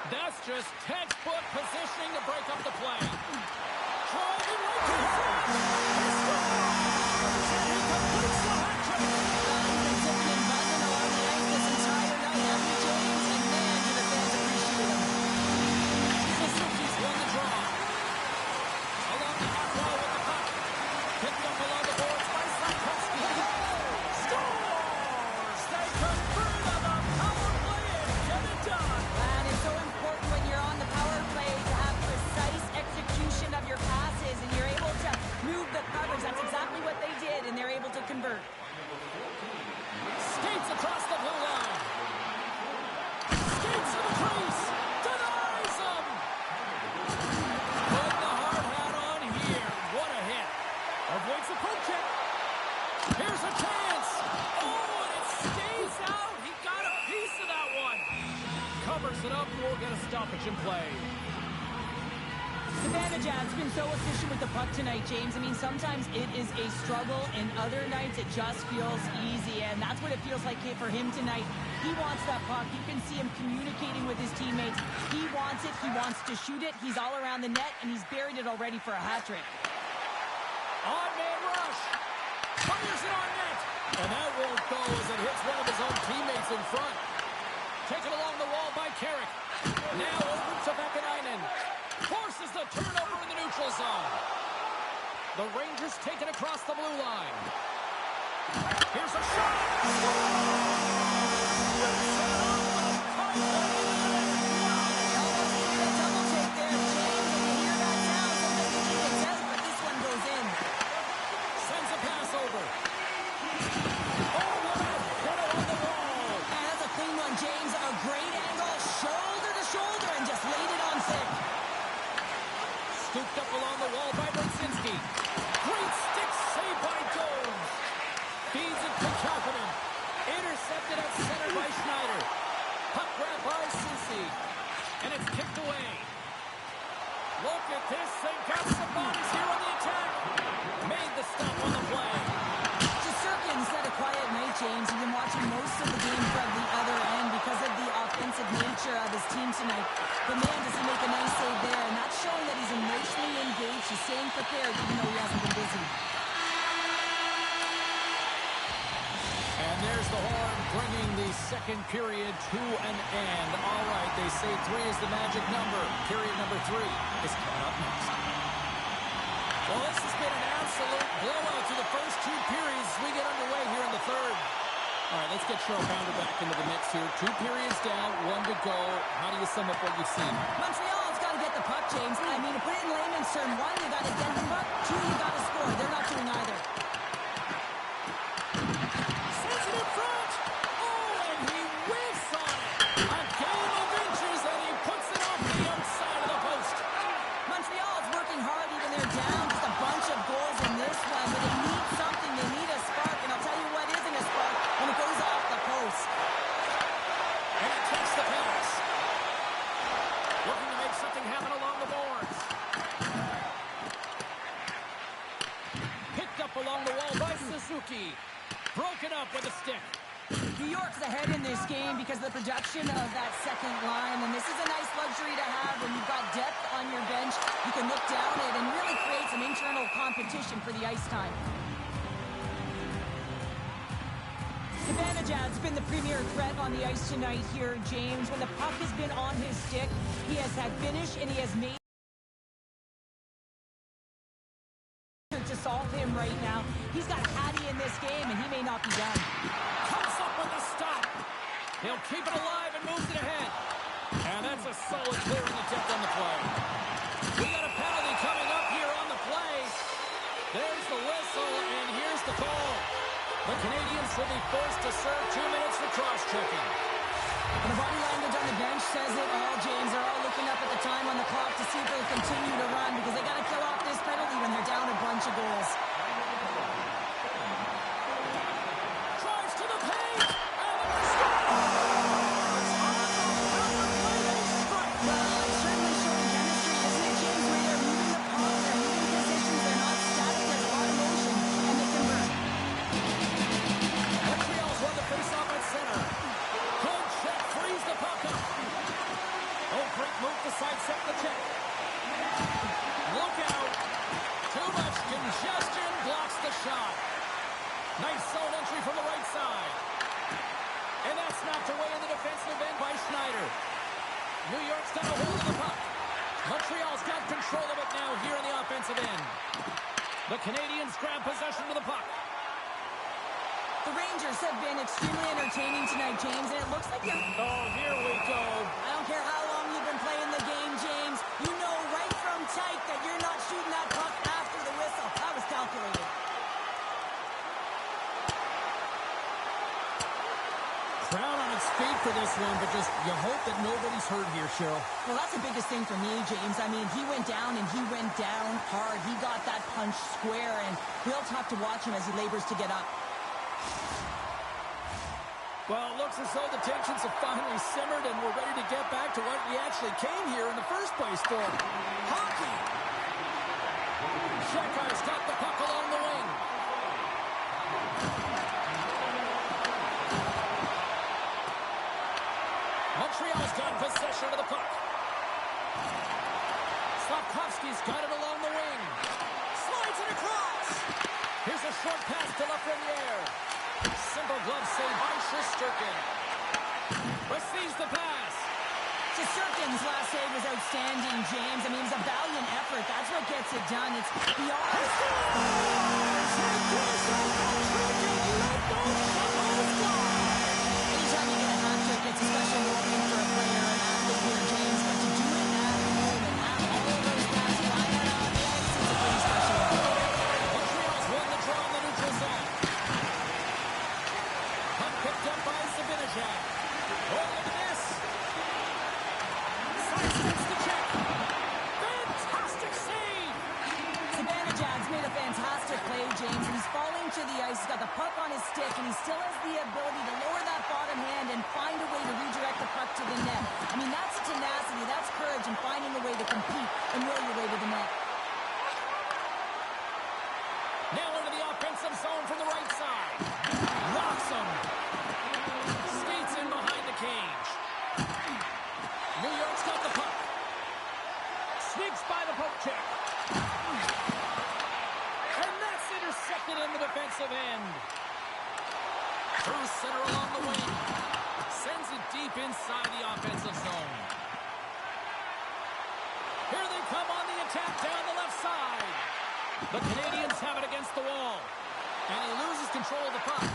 That's just textbook positioning to break up the play. Driving right to the front. He scores! And he completes the hat trick. He's been tipping and buzzing along the ice this entire night, hasn't he, James? And man, do the fans appreciate him. Suzuki's won the draw. Along the half wall with the puck. Picked up along the boards by Slavkovsky. Scores! They convert on the power play and get it done. And it's so important when you're on the power play to have precise execution of your passes, and you're able to move the coverage. That's exactly what they did, and they're able to convert. Skates across the blue line. Skates to the crease. Denies him. Put the hard hat on here. What a hit. Avoids the poke check. Here's a chance. Oh, and it stays out. He got a piece of that one. Covers it up. We'll get a stoppage in play. Zibanejad's been so efficient with the puck tonight, James. I mean, sometimes it is a struggle, and other nights it just feels easy, and that's what it feels like for him tonight. He wants that puck. You can see him communicating with his teammates. He wants it. He wants to shoot it. He's all around the net, and he's buried it already for a hat trick. On man rush. Fires it on net. And that won't go as it hits one of his own teammates in front. Taken along the wall by Carrick. Now over to Vakanainen. Forces the turnover in the neutral zone. The Rangers take it across the blue line. Here's a shot. Double take there, James. And you hear that sound, sometimes you think it's out, but this one goes in. Sends a pass over. Oh, what a hit on the wall. And that's a clean one, James. A great angle, shoulder to shoulder, and just laid it on thick. Scooped up along the wall by Brzezinski. Great stick save by Jones. Feeds it to Kapanen. Intercepted at center by Schneider. Puck grab by Susi. And it's kicked away. Look at this. They've got some bodies here on the attack. Made the stop on the play. Shesterkin's had a quiet night, James. He's been watching most of the game from the other end because of the offensive nature of his team tonight. But man, does he make a nice save there. And that's showing that he's emotionally engaged. He's staying prepared even though he hasn't been busy. And there's the horn bringing the second period to an end. All right, they say 3 is the magic number. Period number 3 is coming up next. Well, this has been an absolute blowout to the first 2 periods as we get underway here in the third. All right, let's get Cheryl Pounder back into the mix here. 2 periods down, 1 to go. How do you sum up what you've seen? Montreal's got to get the puck, James. I mean, to put it in layman's term, 1, you got to get the puck. 2, you got to score. They're not doing either. Sends it in front. Oh, and he whiffs on it. A game of inches, and he puts it off the outside of the post. Montreal is working hard, even they're down. Just a bunch of goals in this one, but they need something. They need a spark, and I'll tell you what isn't a spark when it goes off the post. And he takes the pass. Looking to make something happen along the boards. Picked up along the wall by Suzuki. Broken up with a stick. New York's ahead in this game because of the production of that second line, and this is a nice luxury to have when you've got depth on your bench. You can look down it and really create some internal competition for the ice time. Zibanejad's been the premier threat on the ice tonight here, James. When the puck has been on his stick, he has had finish and he has made to solve him right now. He's got Hattie in this game, and he may not be done. Comes up with a stop. He'll keep it alive and moves it ahead. And that's a solid clearing attempt on the play. We got a penalty coming up here on the play. There's the whistle, and here's the call. The Canadians will be forced to serve 2 minutes for cross-checking. And the body language on the bench says it all, James. They're all looking up at the time on the clock to see if they'll continue to run. move to sidestep the check. Look out. Too much congestion blocks the shot. Nice zone entry from the right side. And that's knocked away in the defensive end by Schneider. New York's got a hold of the puck. Montreal's got control of it now here in the offensive end. The Canadians grab possession of the puck. The Rangers have been extremely entertaining tonight, James, and it looks like they're... Oh, here we go. I don't care how long you've been playing the game, James. You know right from tight that you're not shooting that puck after the whistle. That was calculated. Crowd on its feet for this one, but just you hope that nobody's hurt here, Cheryl. Well, that's the biggest thing for me, James. I mean, he went down, and he went down hard. He got that punch square, and real tough to watch him as he labors to get up. Well, it looks as though the tensions have finally simmered, and we're ready to get back to what we actually came here in the first place for. Hockey! Shekar's got the puck along the wing. Montreal's got possession of the puck. Slafkovsky's got it along the wing. Slides it across. Here's a short pass to Lafreniere. Simple glove save by Shesterkin. Receives the pass. Shesterkin's last save was outstanding, James. I mean, it was a valiant effort. That's what gets it done. It's beyond... Anytime you get a hat trick, it's a special moment for a player and athlete here, James. But to do it at home and have all of those guys flying out on the ice, it's a pretty special moment. Montreal's won the draw in the neutral zone. Puck picked up by Zibanejad. Oh, look at this. Sidesteps the check. Fantastic save. Zibanejad's made a fantastic play, James. He's falling to the ice. He's got the puck on his stick, and he still has the ability to lower that bottom hand and find a way to redirect the puck to the net. I mean, that's tenacity, that's courage, and finding a way to compete and will your way to the net. Now into the offensive zone from the right side. Rocks him. Skates in behind the cage. New York's got the puck. Sneaks by the poke check. And that's intercepted in the defensive end. Through center along the wing. Sends it deep inside the offensive zone. Here they come on the attack down the left side. The Canadians have it against the wall. And he loses control of the puck.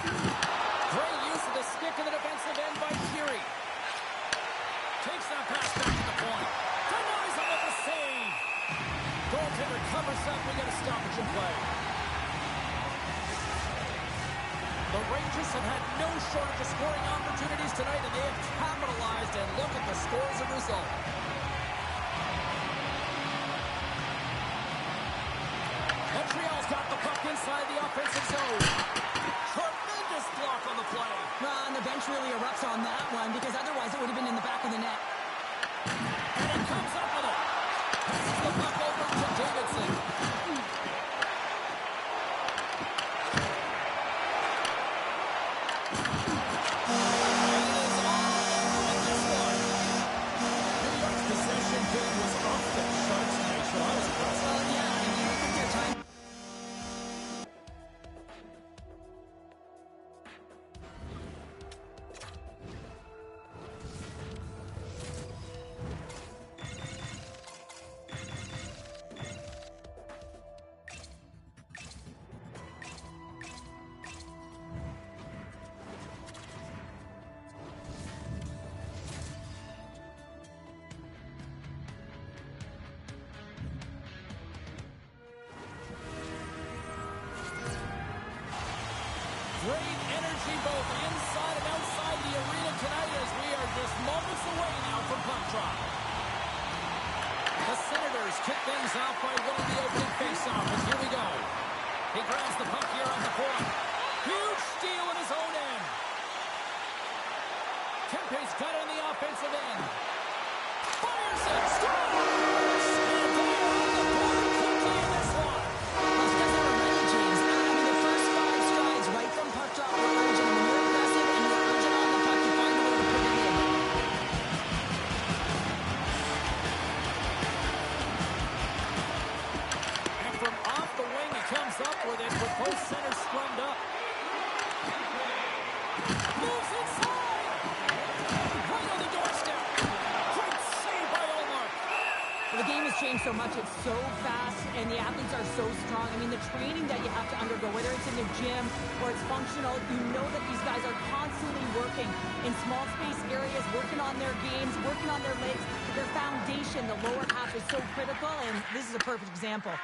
Great use of the stick in the defensive end by Curie. Takes that pass back to the point. Denies him with a save. Goaltender covers up. We got a stoppage in play. The Rangers have had no shortage of scoring opportunities tonight, and they have capitalized, and look at the score as a result. Montreal's got the puck inside the offensive zone. Tremendous block on the play. Well, and the bench really erupts on that one, because otherwise it would have been in the back of the net. And it comes up with it. Passes the puck over to Davidson. Great energy both inside and outside the arena tonight as we are just moments away now from puck drop. The Senators kick things off by winning the opening faceoff, and here we go. He grabs the puck here on the point. Huge steal in his own end. Kempe's got it in the offensive end. Fires it. Scores! And they are on the board quickly in this one. Well, it's because they were ready, James. I mean, the first 5 strides right from puck drop were urgent. When you're aggressive and you're urgent on the puck, you find a way to put it in. has changed so much. It's so fast, and the athletes are so strong. I mean, the training that you have to undergo, whether it's in the gym or it's functional, you know that these guys are constantly working in small space areas, working on their games, working on their legs. Their foundation, the lower half, is so critical, and this is a perfect example.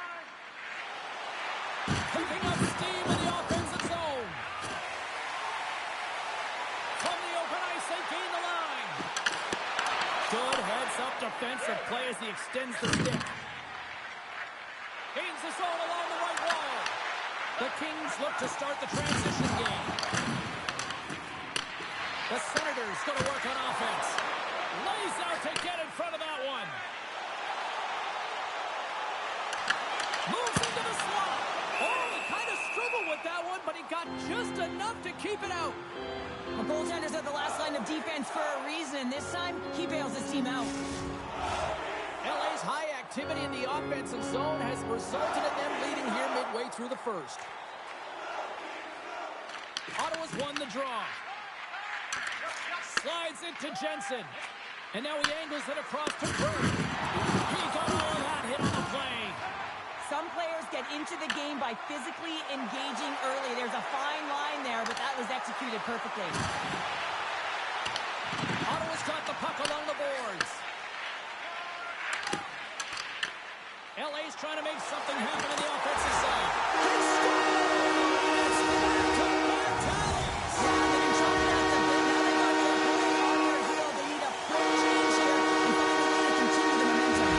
Picking up steam in the offensive zone. From the open ice, they gain the line. Good heads-up defensive play as he extends the stick. Gains the zone along the right wall. The Kings look to start the transition game. The Senators going to work on offense. Lays out to get in front of that one. Moves into the slot. Oh, he kind of struggled with that one, but he got just enough to keep it out. The goaltenders are the last line of defense for a reason. This time, he bails his team out. LA's high activity in the offensive zone has resulted in them leading here midway through the first. Ottawa's won the draw. Slides it to Jensen. And now he angles it across to Burke. He got all of that hit on the play. Some players get into the game by physically engaging early. There's a fine line there, but that was executed perfectly. Ottawa's got the puck along the boards. LA's trying to make something happen on the offensive side. He scores! To Martelli! Yeah, they've been chopping at the bit. Now they got their opponent on their heel. They need a quick change here and find a way to continue the momentum.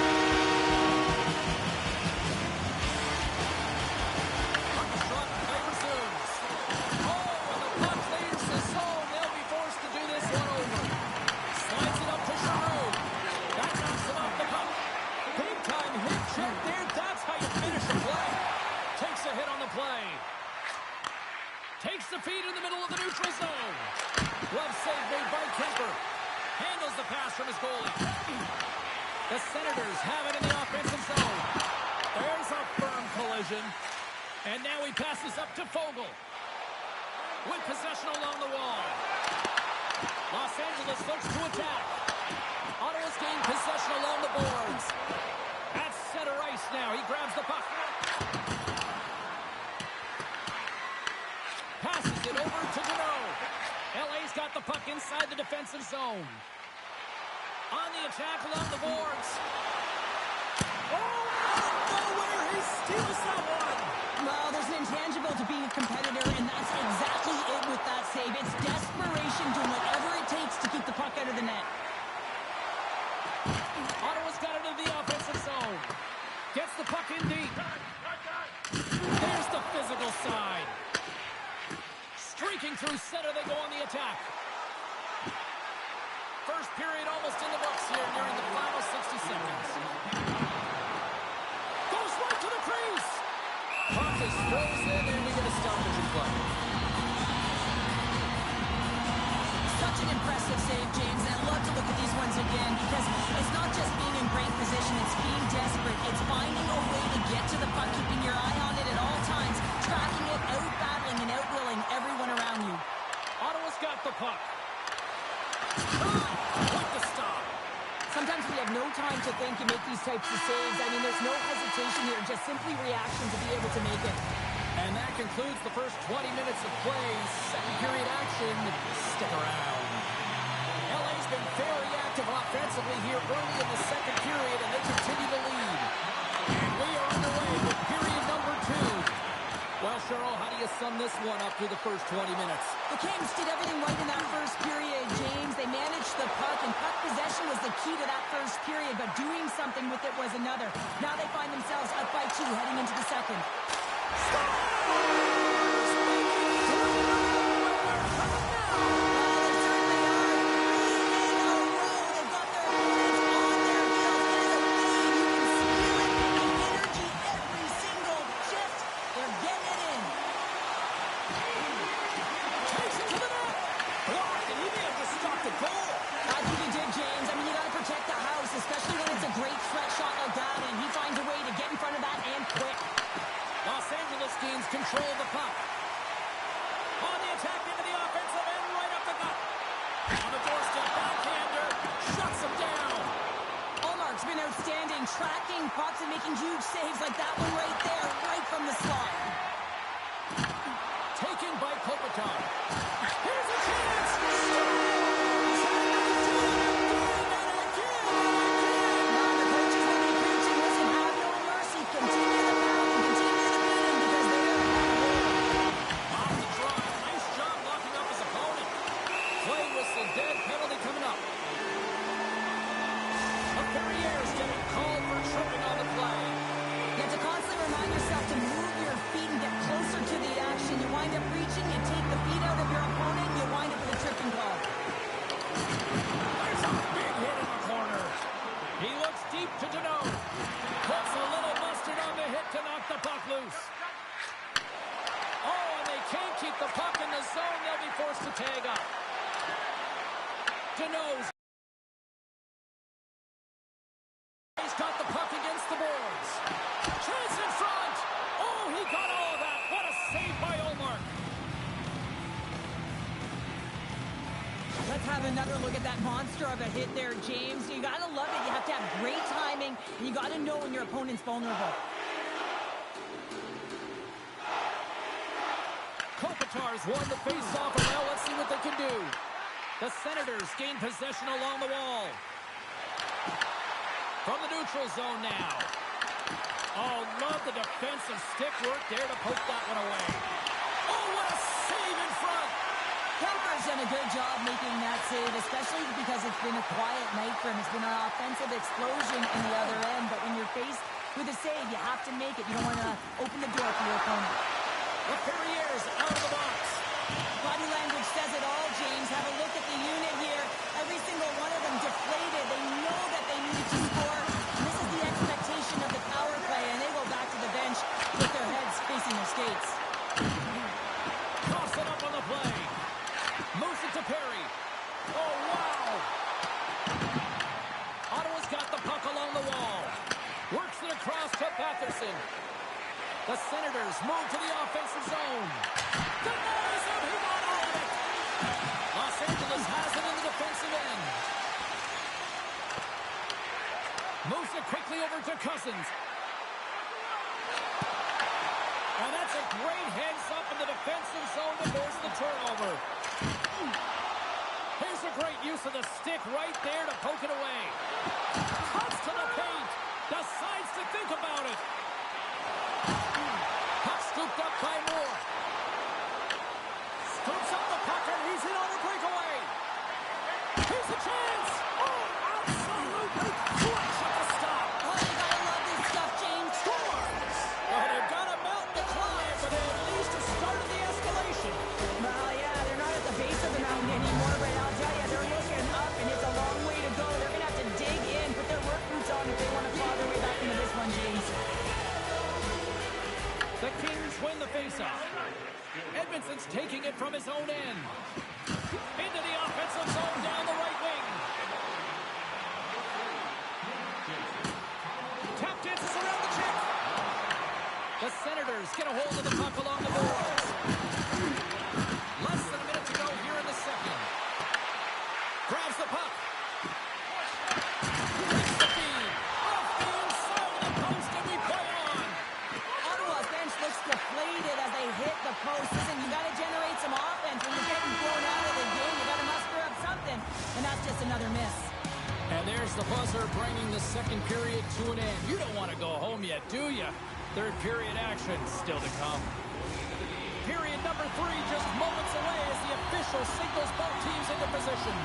Takes the feed in the middle of the neutral zone. Glove save made by Kemper. Handles the pass from his goalie. The Senators have it in the offensive zone. There's a firm collision. And now he passes up to Fogle. With possession along the wall. Los Angeles looks to attack. Ottawa's gained possession along the boards. At center ice now. He grabs the puck. Passes it over to Deneau. LA's got the puck inside the defensive zone. On the attack along the boards. Oh, out of nowhere, he steals that one. Well, there's an intangible to being a competitor, and that's exactly it with that save. It's desperation, doing whatever it takes to keep the puck out of the net. Ottawa's got it into the offensive zone. Gets the puck in deep. There's the physical side. Streaking through center, they go on the attack. First period almost in the books here, nearing the final 60 seconds. Goes right to the crease. Puck is frozen, and we get a stoppage in play. Such an impressive save, James. And I'd love to look at these ones again, because it's not just being in great position, it's being desperate. It's finding a way to get to the puck, keeping your eye on it at all times, tracking it, out-battling and out-willing everyone around you. Ottawa's got the puck. With the stop. Sometimes we have no time to think and make these types of saves. I mean, there's no hesitation here, just simply reaction to be able to make it. And that concludes the first 20 minutes of play. Second period action. Stick around. LA's been very active offensively here early in the second period, and they continue to lead. And we are underway with period number 2. Well, Cheryl, how do you sum this one up through the first 20 minutes? The Kings did everything right in that first period, James. They managed the puck, and puck possession was the key to that first period, but doing something with it was another. Now they find themselves up by 2 heading into the second. Control of the puck. On the attack into the offensive end, right up the gut. On the doorstep, backhander, shuts him down. Ullmark's been outstanding line, tracking pucks and making huge saves like that one right there, right from the slot. Taken by Kopitar. Here's a chance! Now the coaches will be preaching, listen, have no mercy. Continue the pounding, continue the beating because they are Off the draw. Nice job locking up his opponent. Play whistle dead. Penalty coming up. A Perrier's getting called for tripping on the play. You have to constantly remind yourself to move your feet and get closer to the action. You wind up reaching, you take the feet out of your opponent, you wind up with a tripping call. There's a big hit in the corner. He looks deep to Deneau. Puts a little mustard on the hit to knock the puck loose. Oh, and they can't keep the puck in the zone. They'll be forced to tag up. Deneau's. He's got the puck against the boards. Chance in front. Oh, he got all of that. What a save by Ullmark. Let's have another look at that monster of a hit there, James. You gotta love it. You have to have great timing, and you gotta know when your opponent's vulnerable. Kopitar's won the face-off, and now let's see what they can do. The Senators gain possession along the wall. From the neutral zone now. Oh, love the defensive stick work there to poke that one away. Oh, what a save in front. Kemper's done a good job making that save, especially because it's been a quiet night for him. It's been an offensive explosion in the other end, but when you're faced with a save, you have to make it. You don't want to open the door for your opponent. The Perrier's out of the box. Body language says it all, James. Have a look at the unit here. Every single one of them deflated. They know that they needed to score. And this is the expectation of the power play, and they go back to the bench with their heads facing their skates. Toss it up on the play. Moves it to Perry. Oh, wow. Ottawa's got the puck along the wall. Works it across to Batherson. The Senators move to the offensive zone. Denies him. He got all of it. Los Angeles has it in the defensive end. Moves it quickly over to Cousins. And that's a great heads up in the defensive zone to force the turnover. Here's a great use of the stick right there to poke it away. Cuts to the paint. Decides to think about it. Puck scooped up by Moore. Scoops up the puck and he's in on the breakaway. Here's a chance. Oh, absolutely clutch at the stop. Oh, you gotta love this stuff, James. Scores. Well, they've got to mount the climb, but they at least have started the escalation. Well, yeah, they're not at the base of the mountain anymore, but I'll tell you, they're looking up, and it's a long way to go. They're gonna have to dig in, put their work boots on if they want to claw their way back into this one, James. The Kings win the faceoff. Edmondson's taking it from his own end. Into the offensive zone down the right wing. Tap dances around the check. The Senators get a hold of the puck along the boards. Less than a minute to go here in the second. Grabs the puck. Takes the feed. Off the inside of the post, and we play on. Ottawa's bench looks deflated as they hit the post. Listen, you got to generate some offense when you're getting thrown out of the game. You got to muster up something, and that's just another miss. And there's the buzzer bringing the second period to an end. You don't want to go home yet, do you? Third period action still to come. Period number 3 just moments away as the official signals both teams into position.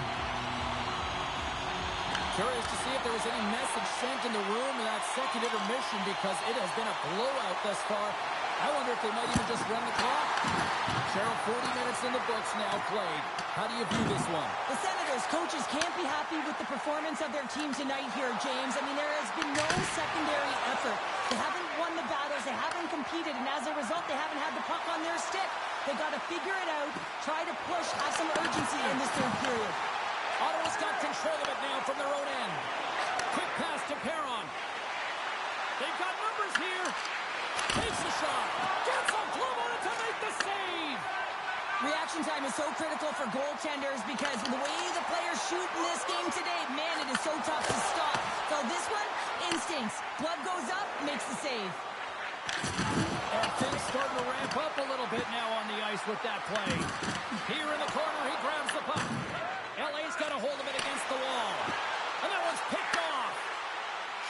Curious to see if there was any message sent in the room in that second intermission because it has been a blowout thus far. I wonder if they might even just run the clock. Cheryl, 40 minutes in the books now played. How do you view this one? The Senators coaches can't be happy with the performance of their team tonight here, James. I mean, there has been no secondary effort. They haven't won the battles. They haven't competed. And as a result, they haven't had the puck on their stick. They got to figure it out, try to push, have some urgency in this third period. Ottawa's got control of it now from their own end. Quick pass to Perron. They've got numbers here. Takes a shot. Gets a glove on it to make the save. Reaction time is so critical for goaltenders because the way the players shoot in this game today, man, it is so tough to stop. So this one, instinct. defense. Glove goes up, makes the save. And things starting to ramp up a little bit now on the ice with that play. Here in the corner, he grabs the puck. LA's got a hold of it against the wall. And that one's picked off.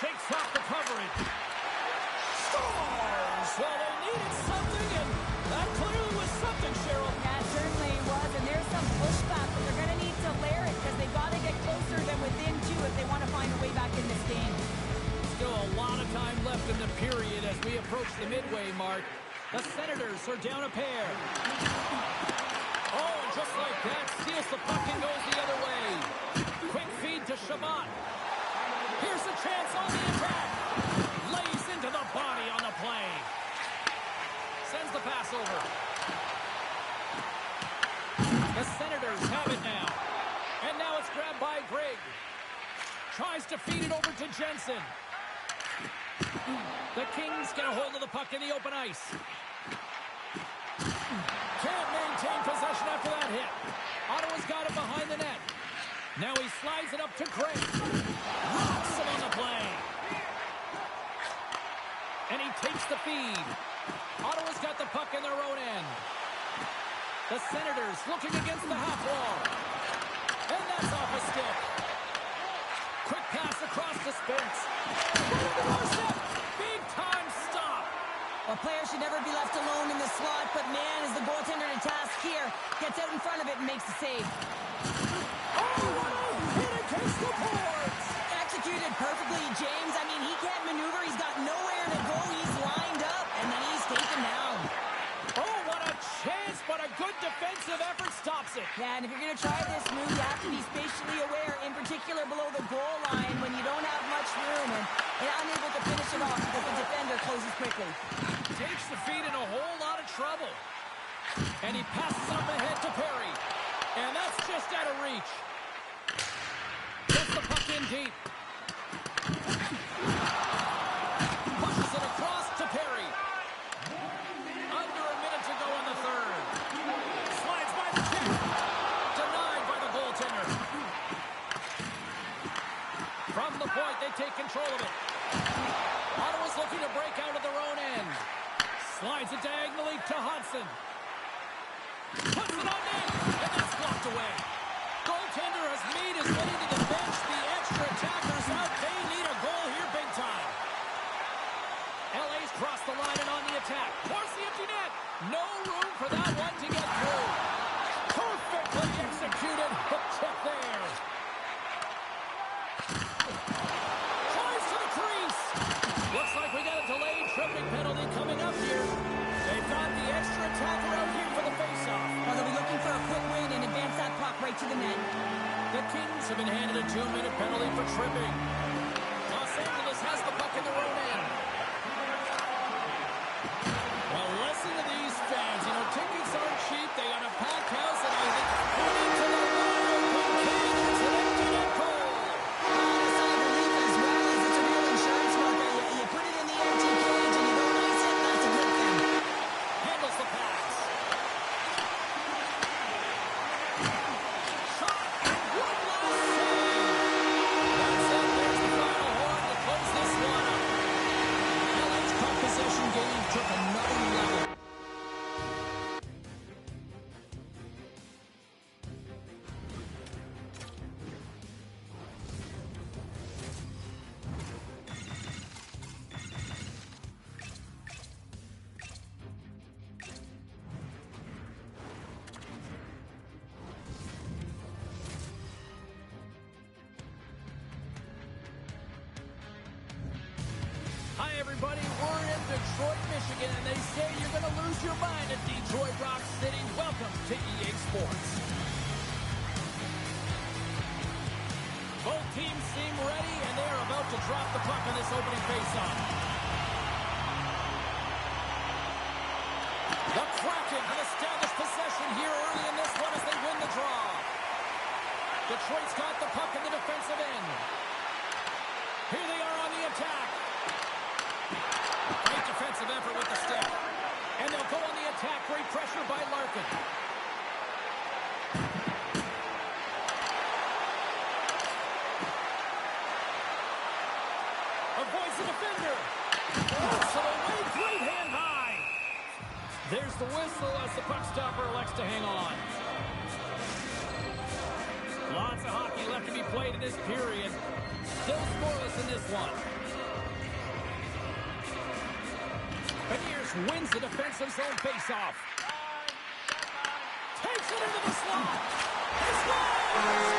Shakes off the coverage. Scores! Well, they needed something, and that clearly was something, Cheryl. That certainly was, and there's some pushback, but they're going to need to layer it because they've got to get closer than within two if they want to find a way back in this game. Still a lot of time left in the period as we approach the midway mark. The Senators are down a pair. Oh, and just like that, steals the puck and goes the other way. Quick feed to Shabbat. Here's a chance on the attack. Lays into the body on the play. Sends the pass over. The Senators have it now. And now it's grabbed by Grigg. Tries to feed it over to Jensen. The Kings get a hold of the puck in the open ice. Can't maintain possession after that hit. Ottawa's got it behind the net. Now he slides it up to Grigg. Rocks him on the play. And he takes the feed. Ottawa's got the puck in their own end. The Senators looking against the half wall. And that's off a stick. Quick pass across to Spence. Big time stop. A player should never be left alone in the slot, but man, is the goaltender to task here. Gets out in front of it and makes the save. Oh, what a hit against the boards. Executed perfectly, James. I mean, he can't maneuver. He's got nowhere to go. He's lined up, and then he's taken down. Oh, what a chance, but a good defensive effort stops it. Yeah, and if you're going to try this move, you have to be spatially aware, in particular below the goal line when you don't have much room and unable to finish it off because the defender closes quickly. Takes the feed in a whole lot of trouble. And he passes up ahead to Perry. And that's just out of reach. Gets the puck in deep. Pushes it across to Perry. Under a minute to go in the third. Slides by the check. Denied by the goaltender. From the point, they take control of it. Ottawa's looking to break out of their own end. Slides it diagonally to Hudson. Puts it on net, and that's blocked away. Goaltender has made his way to the bench. The extra attackers out. They need a goal here big time. LA's crossed the line and on the attack. Towards the empty net. No room for that one to get through. Perfectly executed. Hook check there. Tries to the crease. Looks like we got a delayed tripping penalty coming up here. They've got the extra attacker out here for the faceoff. Well, they'll be looking for a quick win and advance that puck right to the net. The Kings have been handed a 2-minute penalty for tripping. Los Angeles has the puck in their own end. Well, listen to these fans. You know, tickets aren't cheap. They got a packed house, and I think putting to the wide open cage. It's an empty net goal. Honest, I believe as well as it's a real insurance market. You put it in the empty cage and you don't ice it, that's a good thing. Handles the pass. Shot. One last save. That's it. There's the final horn to close this one up. LA's puck possession game took another level. Hi, everybody. We're in Detroit, Michigan, and they say you're going to lose your mind at Detroit Rock City. Welcome to EA Sports. Both teams seem ready, and they are about to drop the puck on this opening faceoff. The Kraken have established possession here early in this one as they win the draw. Detroit's got the puck in the defensive end. Here they are on the attack. Great defensive effort with the stick. And they'll go on the attack. Great pressure by Larkin. A avoids the defender. Moves it away, great hand high. There's the whistle as the puck stopper elects to hang on. Lots of hockey left to be played in this period. Still scoreless in this one. Beniers wins the defensive zone faceoff. Takes it into the slot. He scores!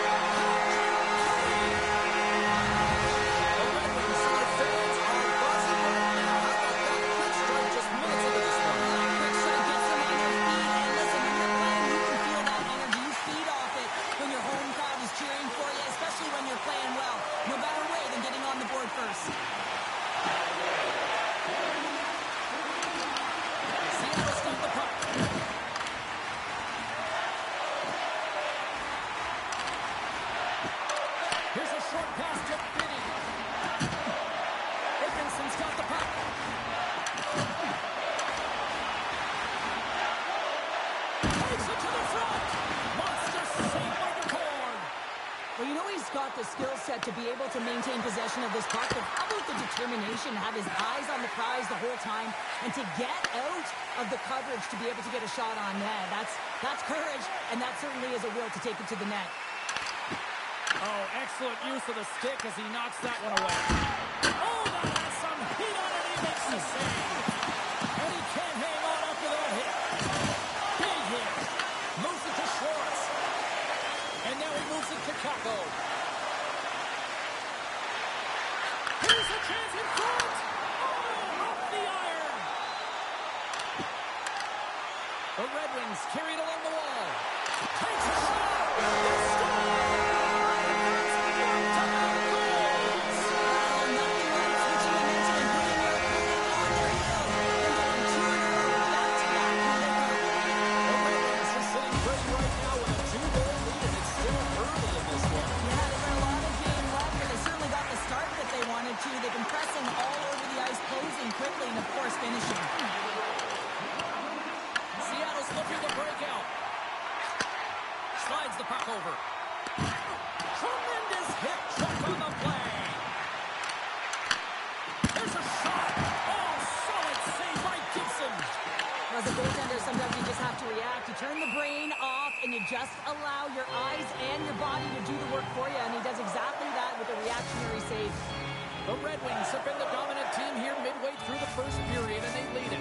The Red Wings fans are buzzing right now. How about that quick strike just minutes into this one? Quick strike gets them on their feet. And listen, when you're playing, you can feel that energy. You feed off it when your home crowd is cheering for you, especially when you're playing well. No better way than getting on the board first. Seattle's got the puck. Here's a short pass to Binney. Dickinson's got the puck. Takes it to the front. Monster save by the corn. Well, you know he's got the skill set to be able to maintain possession of this puck, but how about the determination to have his eyes on the prize the whole time and to get out of the coverage to be able to get a shot on net? That's courage, and that certainly is a will to take it to the net. Oh, excellent use of the stick as he knocks that one away. Oh, that has some heat on it. He makes the save. And he can't hang on after that hit. Big hit. Moves it to Schwartz. And now he moves it to Kakko. Here's a chance in front. Oh, off the iron. The Red Wings carry it along the wall. Takes a shot. Scores! They've been pressing all over the ice, closing quickly, and of course finishing. Seattle's looking to break out. Slides the puck over. Tremendous hit check on the play. There's a shot. Oh, solid save by Gibson. As a goaltender, sometimes you just have to react. You turn the brain off, and you just allow your eyes and your body to do the work for you, and he does exactly that with a reactionary save. The Red Wings have been the dominant team here midway through the first period, and they lead it.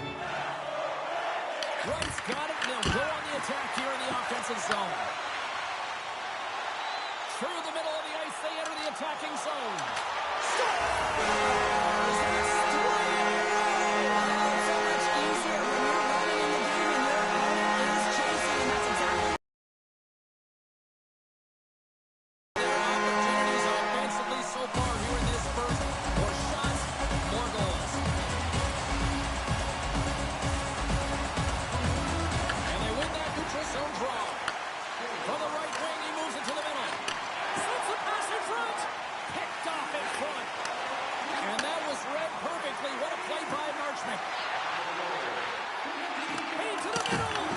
Wright's got it, and they'll go on the attack here in the offensive zone. Through the middle of the ice, they enter the attacking zone. Scores! That's 3! Oh, so much easier when you're running in the game and your opponent is chasing, and that's exactly opportunities offensively so far here in this first. More shots, more goals. And they win that neutral zone draw. From the right wing, he moves it to the middle. Slips a pass in front. Picked off in front. And that was read perfectly. What a play by Marchment. Into the middle.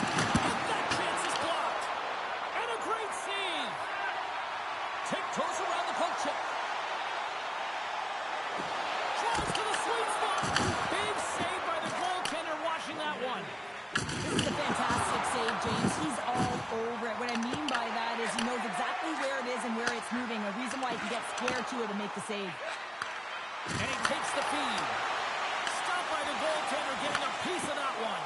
And that chance is blocked. And a great save. Tiptoes around the poke check. Drives to the sweet spot. Big save by the goaltender watching that one. This is a fantastic save, James. He's all over it. What I mean by that is he knows exactly where it is and where it's moving. A reason why he can get square to it and make the save. And he takes the feed. Stopped by the goaltender, getting a piece of that one.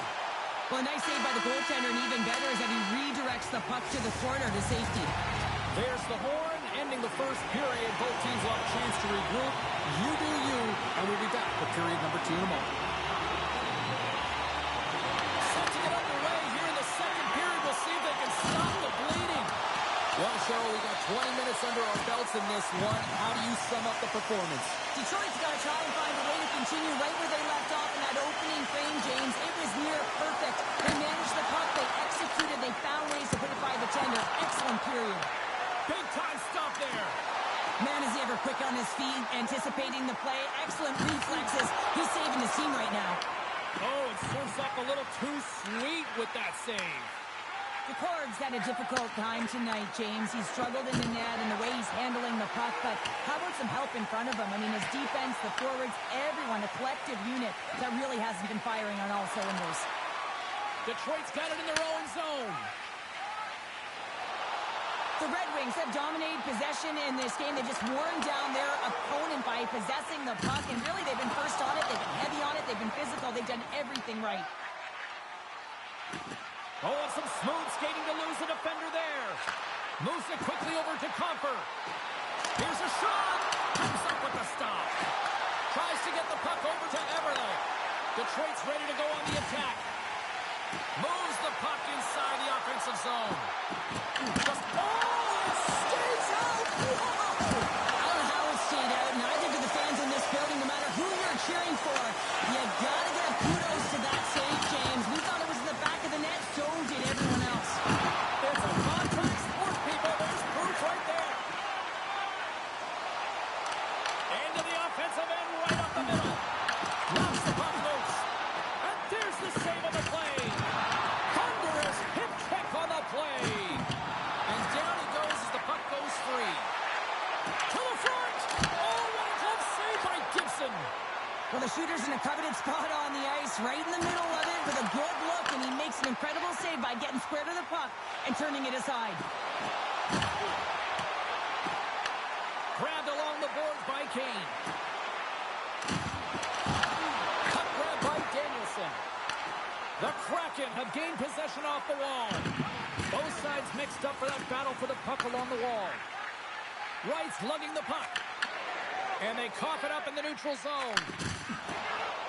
Well, a nice save by the goaltender, and even better is that he redirects the puck to the corner to safety. There's the horn, ending the first period. Both teams will have a chance to regroup. You do you, and we'll be back for period number 2 in a moment. Set to get underway here in the second period. We'll see if they can stop the bleeding. Well, Cheryl, we got 20 minutes under our belts in this one. How do you sum up the performance? Detroit's got to try and find a way to continue right where they left off in that opening frame, James. It was near perfect. They managed the puck, they executed, they found ways to put it by the tender. Excellent period. Big time stop there. Man, is he ever quick on his feet, anticipating the play. Excellent reflexes. He's saving his team right now. Oh, it serves up a little too sweet with that save. Ricard's had a difficult time tonight, James. He's struggled in the net and the way he's handling the puck, but how about some help in front of him? I mean, his defense, the forwards, everyone, a collective unit that really hasn't been firing on all cylinders. Detroit's got it in their own zone. The Red Wings have dominated possession in this game. They've just worn down their opponent by possessing the puck, and really they've been first on it, they've been heavy on it, they've been physical, they've done everything right. Oh, some smooth skating to lose the defender there. Moves it quickly over to Comfer. Here's a shot. Comes up with the stop. Tries to get the puck over to Everly. Detroit's ready to go on the attack. Moves the puck inside the offensive zone. Just, it stays out. Whoa! I don't know how it stayed out. Neither do the fans in this building, no matter who you're cheering for. You gotta give kudos to that save, James. We thought it was in the back of the net. So did everyone else. It's a contact sport, people. There's proof right there. Into the offensive end, right up the middle. Knocks the puck loose. And there's the save on the play. Thunderous hip check on the play. And down he goes as the puck goes free. To the front. Oh, what a glove save by Gibson. Well, the shooter's in a coveted spot on the ice, right in the middle of it with a good look, and he makes an incredible save by getting square to the puck and turning it aside. Grabbed along the boards by Kane. Cut grab by Danielson. The Kraken have gained possession off the wall. Both sides mixed up for that battle for the puck along the wall. Wright's lugging the puck. And they cough it up in the neutral zone.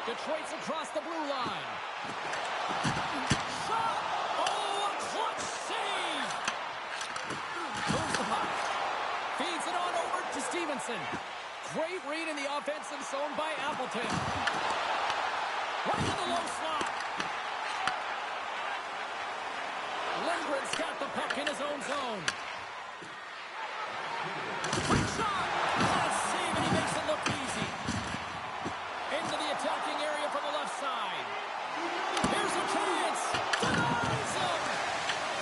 Detroit's across the blue line. Shot! Oh, a clutch save! Moves the puck. Feeds it on over to Stevenson. Great read in the offensive zone by Appleton. Right in the low slot. Lindgren's got the puck in his own zone. Quick shot! What a save, and he makes it look easy. Into the attacking area from the left side. Here's a chance. Denies him.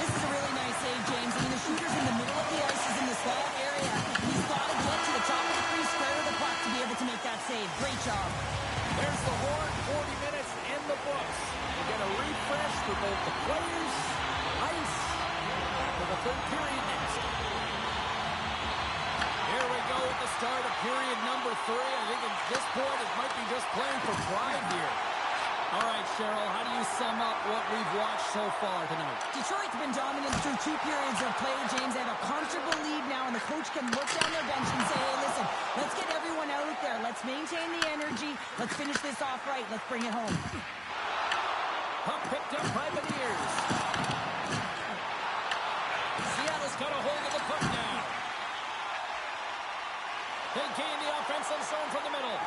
This is a really nice save, James. I mean, the shooter's in the middle of the ice. He's in the slot area. He's got to get to the top of the crease, square of the puck to be able to make that save. Great job. There's the horn. 40 minutes in the books. We'll get a refresh for both the players, ice, for the third period next. Here we go at the start of period number 3. I think at this point it might be just playing for pride here. All right, Cheryl, how do you sum up what we've watched so far tonight? Detroit's been dominant through 2 periods of play, James. They have a comfortable lead now, and the coach can look down their bench and say, hey, listen, let's get everyone out there. Let's maintain the energy. Let's finish this off right. Let's bring it home. Puck picked up by Beniers. Seattle's got a hold of the puck now. They gain the offensive zone from the middle.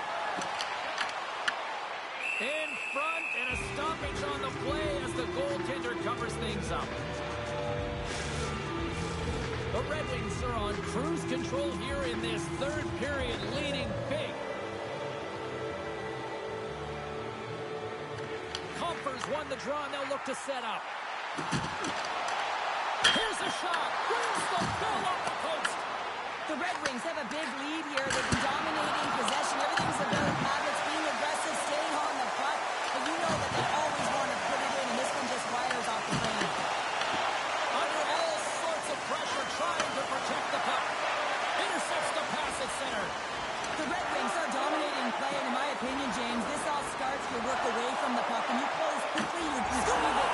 In front, and a stoppage on the play as the goaltender covers things up. The Red Wings are on cruise control here in this third period, leading big. Comfer's won the draw, and they'll look to set up. Here's a shot. Where's the fill off the post? The Red Wings have a big lead here. They've been dominating possession. Everything's about habits, being aggressive, staying on the puck. But you know that they always want to put it in, and this one just fires off the frame. Under all sorts of pressure, trying to protect the puck. Intercepts the pass at center. The Red Wings are dominating play, and in my opinion, James, this all starts your work away from the puck. When you close quickly, you retrieve it.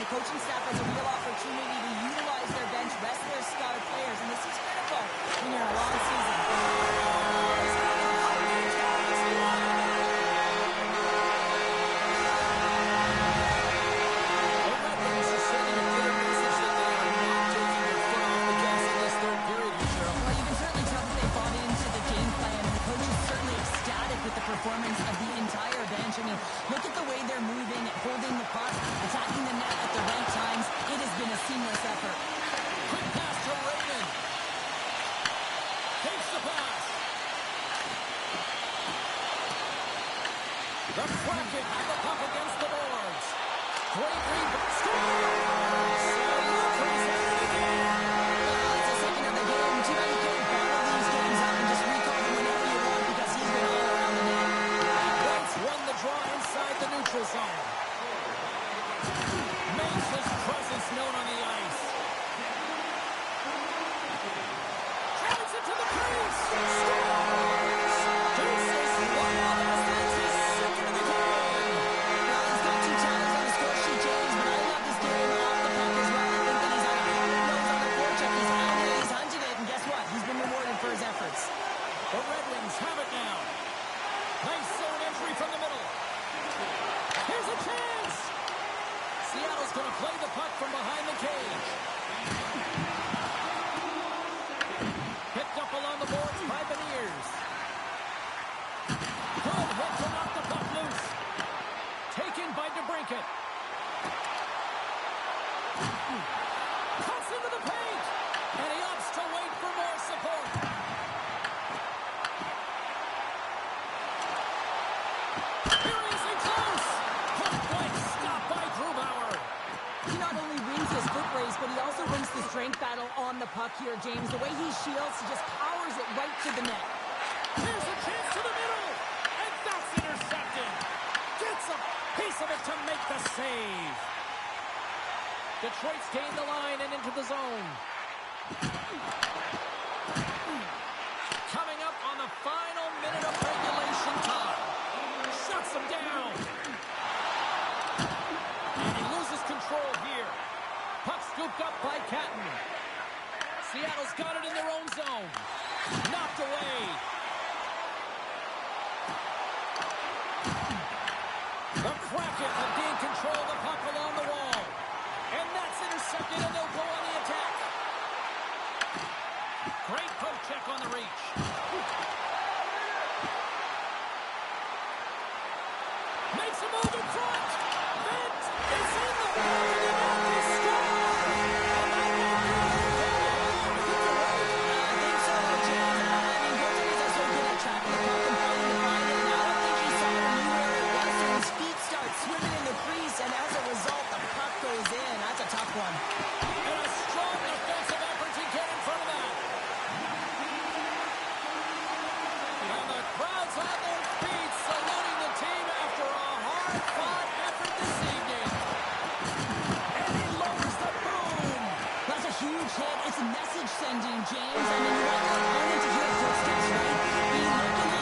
Coaching staff has a real opportunity to utilize their bench, rest their star players, and this is critical when you're in a long season. The Red Wings are sending a clear message that they are not taking their foot off the gas in this third period, Cheryl. Well, you can certainly tell that they bought into the game plan, and the coach is certainly ecstatic with the performance of the entire bench. I mean, look at the way they're moving, holding the puck, attacking the net at the right times, has been a seamless effort. Quick pass to Raymond. Takes the pass. The Kraken have the puck against the boards. Great rebound. Scores! Lafre's had it again. It's the second of the game. Too bad you can't bottle these games up and just recall them whenever you want because he's been all around the net. White's won the draw inside the neutral zone. Makes his presence known on the ice. Drives it to the crease. Scores! Deuces Lopez. That's his second of the game. Well, he's got 2 talents on the score sheet, James, but I love his game off the puck as well. I think that he's on a hard nose on the forecheck. He's hounding it, he's hunting it, and guess what? He's been rewarded for his efforts. The Red Wings have it now. Nice zone entry from the middle. Here's a chance. Seattle's going to play the puck from behind the cage. Picked up along the boards by Beniers. Good hit to knock the puck loose. Taken by DeBrincat. Cuts into the paint. And he opts to wait for more support. Seriously close. Puck play stopped by Grubauer. He not only wins his foot race, but he also wins the strength battle on the puck here, James. The way he shields, he just powers it right to the net. Here's a chance to the middle. And that's intercepted. Gets a piece of it to make the save. Detroit's gained the line and into the zone. Coming up on the final minute of regulation time. Shuts him down. And he loses control here. Puck scooped up by Catton. Seattle's got it in their own zone. Knocked away. The Kraken have gained control of the puck along the wall. And that's intercepted, and they'll go on the attack. Great poke check on the reach. Makes a move in front. Vint is in the back of the net. They score. And that will be I think so, James. I mean, goaltenders are so good at tracking the puck and finding to find it. And I don't think he saw it and knew where it was, so his feet start swimming in the crease, and as a result, the puck goes in. That's a tough one. And a strong defensive effort to get in front of that. And the crowd's on their feet, saluting the team after a hard-fought effort this evening. And he lowers the boom. That's a huge hit. It's a message sending, James. I mean, you want your opponent to hear footsteps, right? Be looking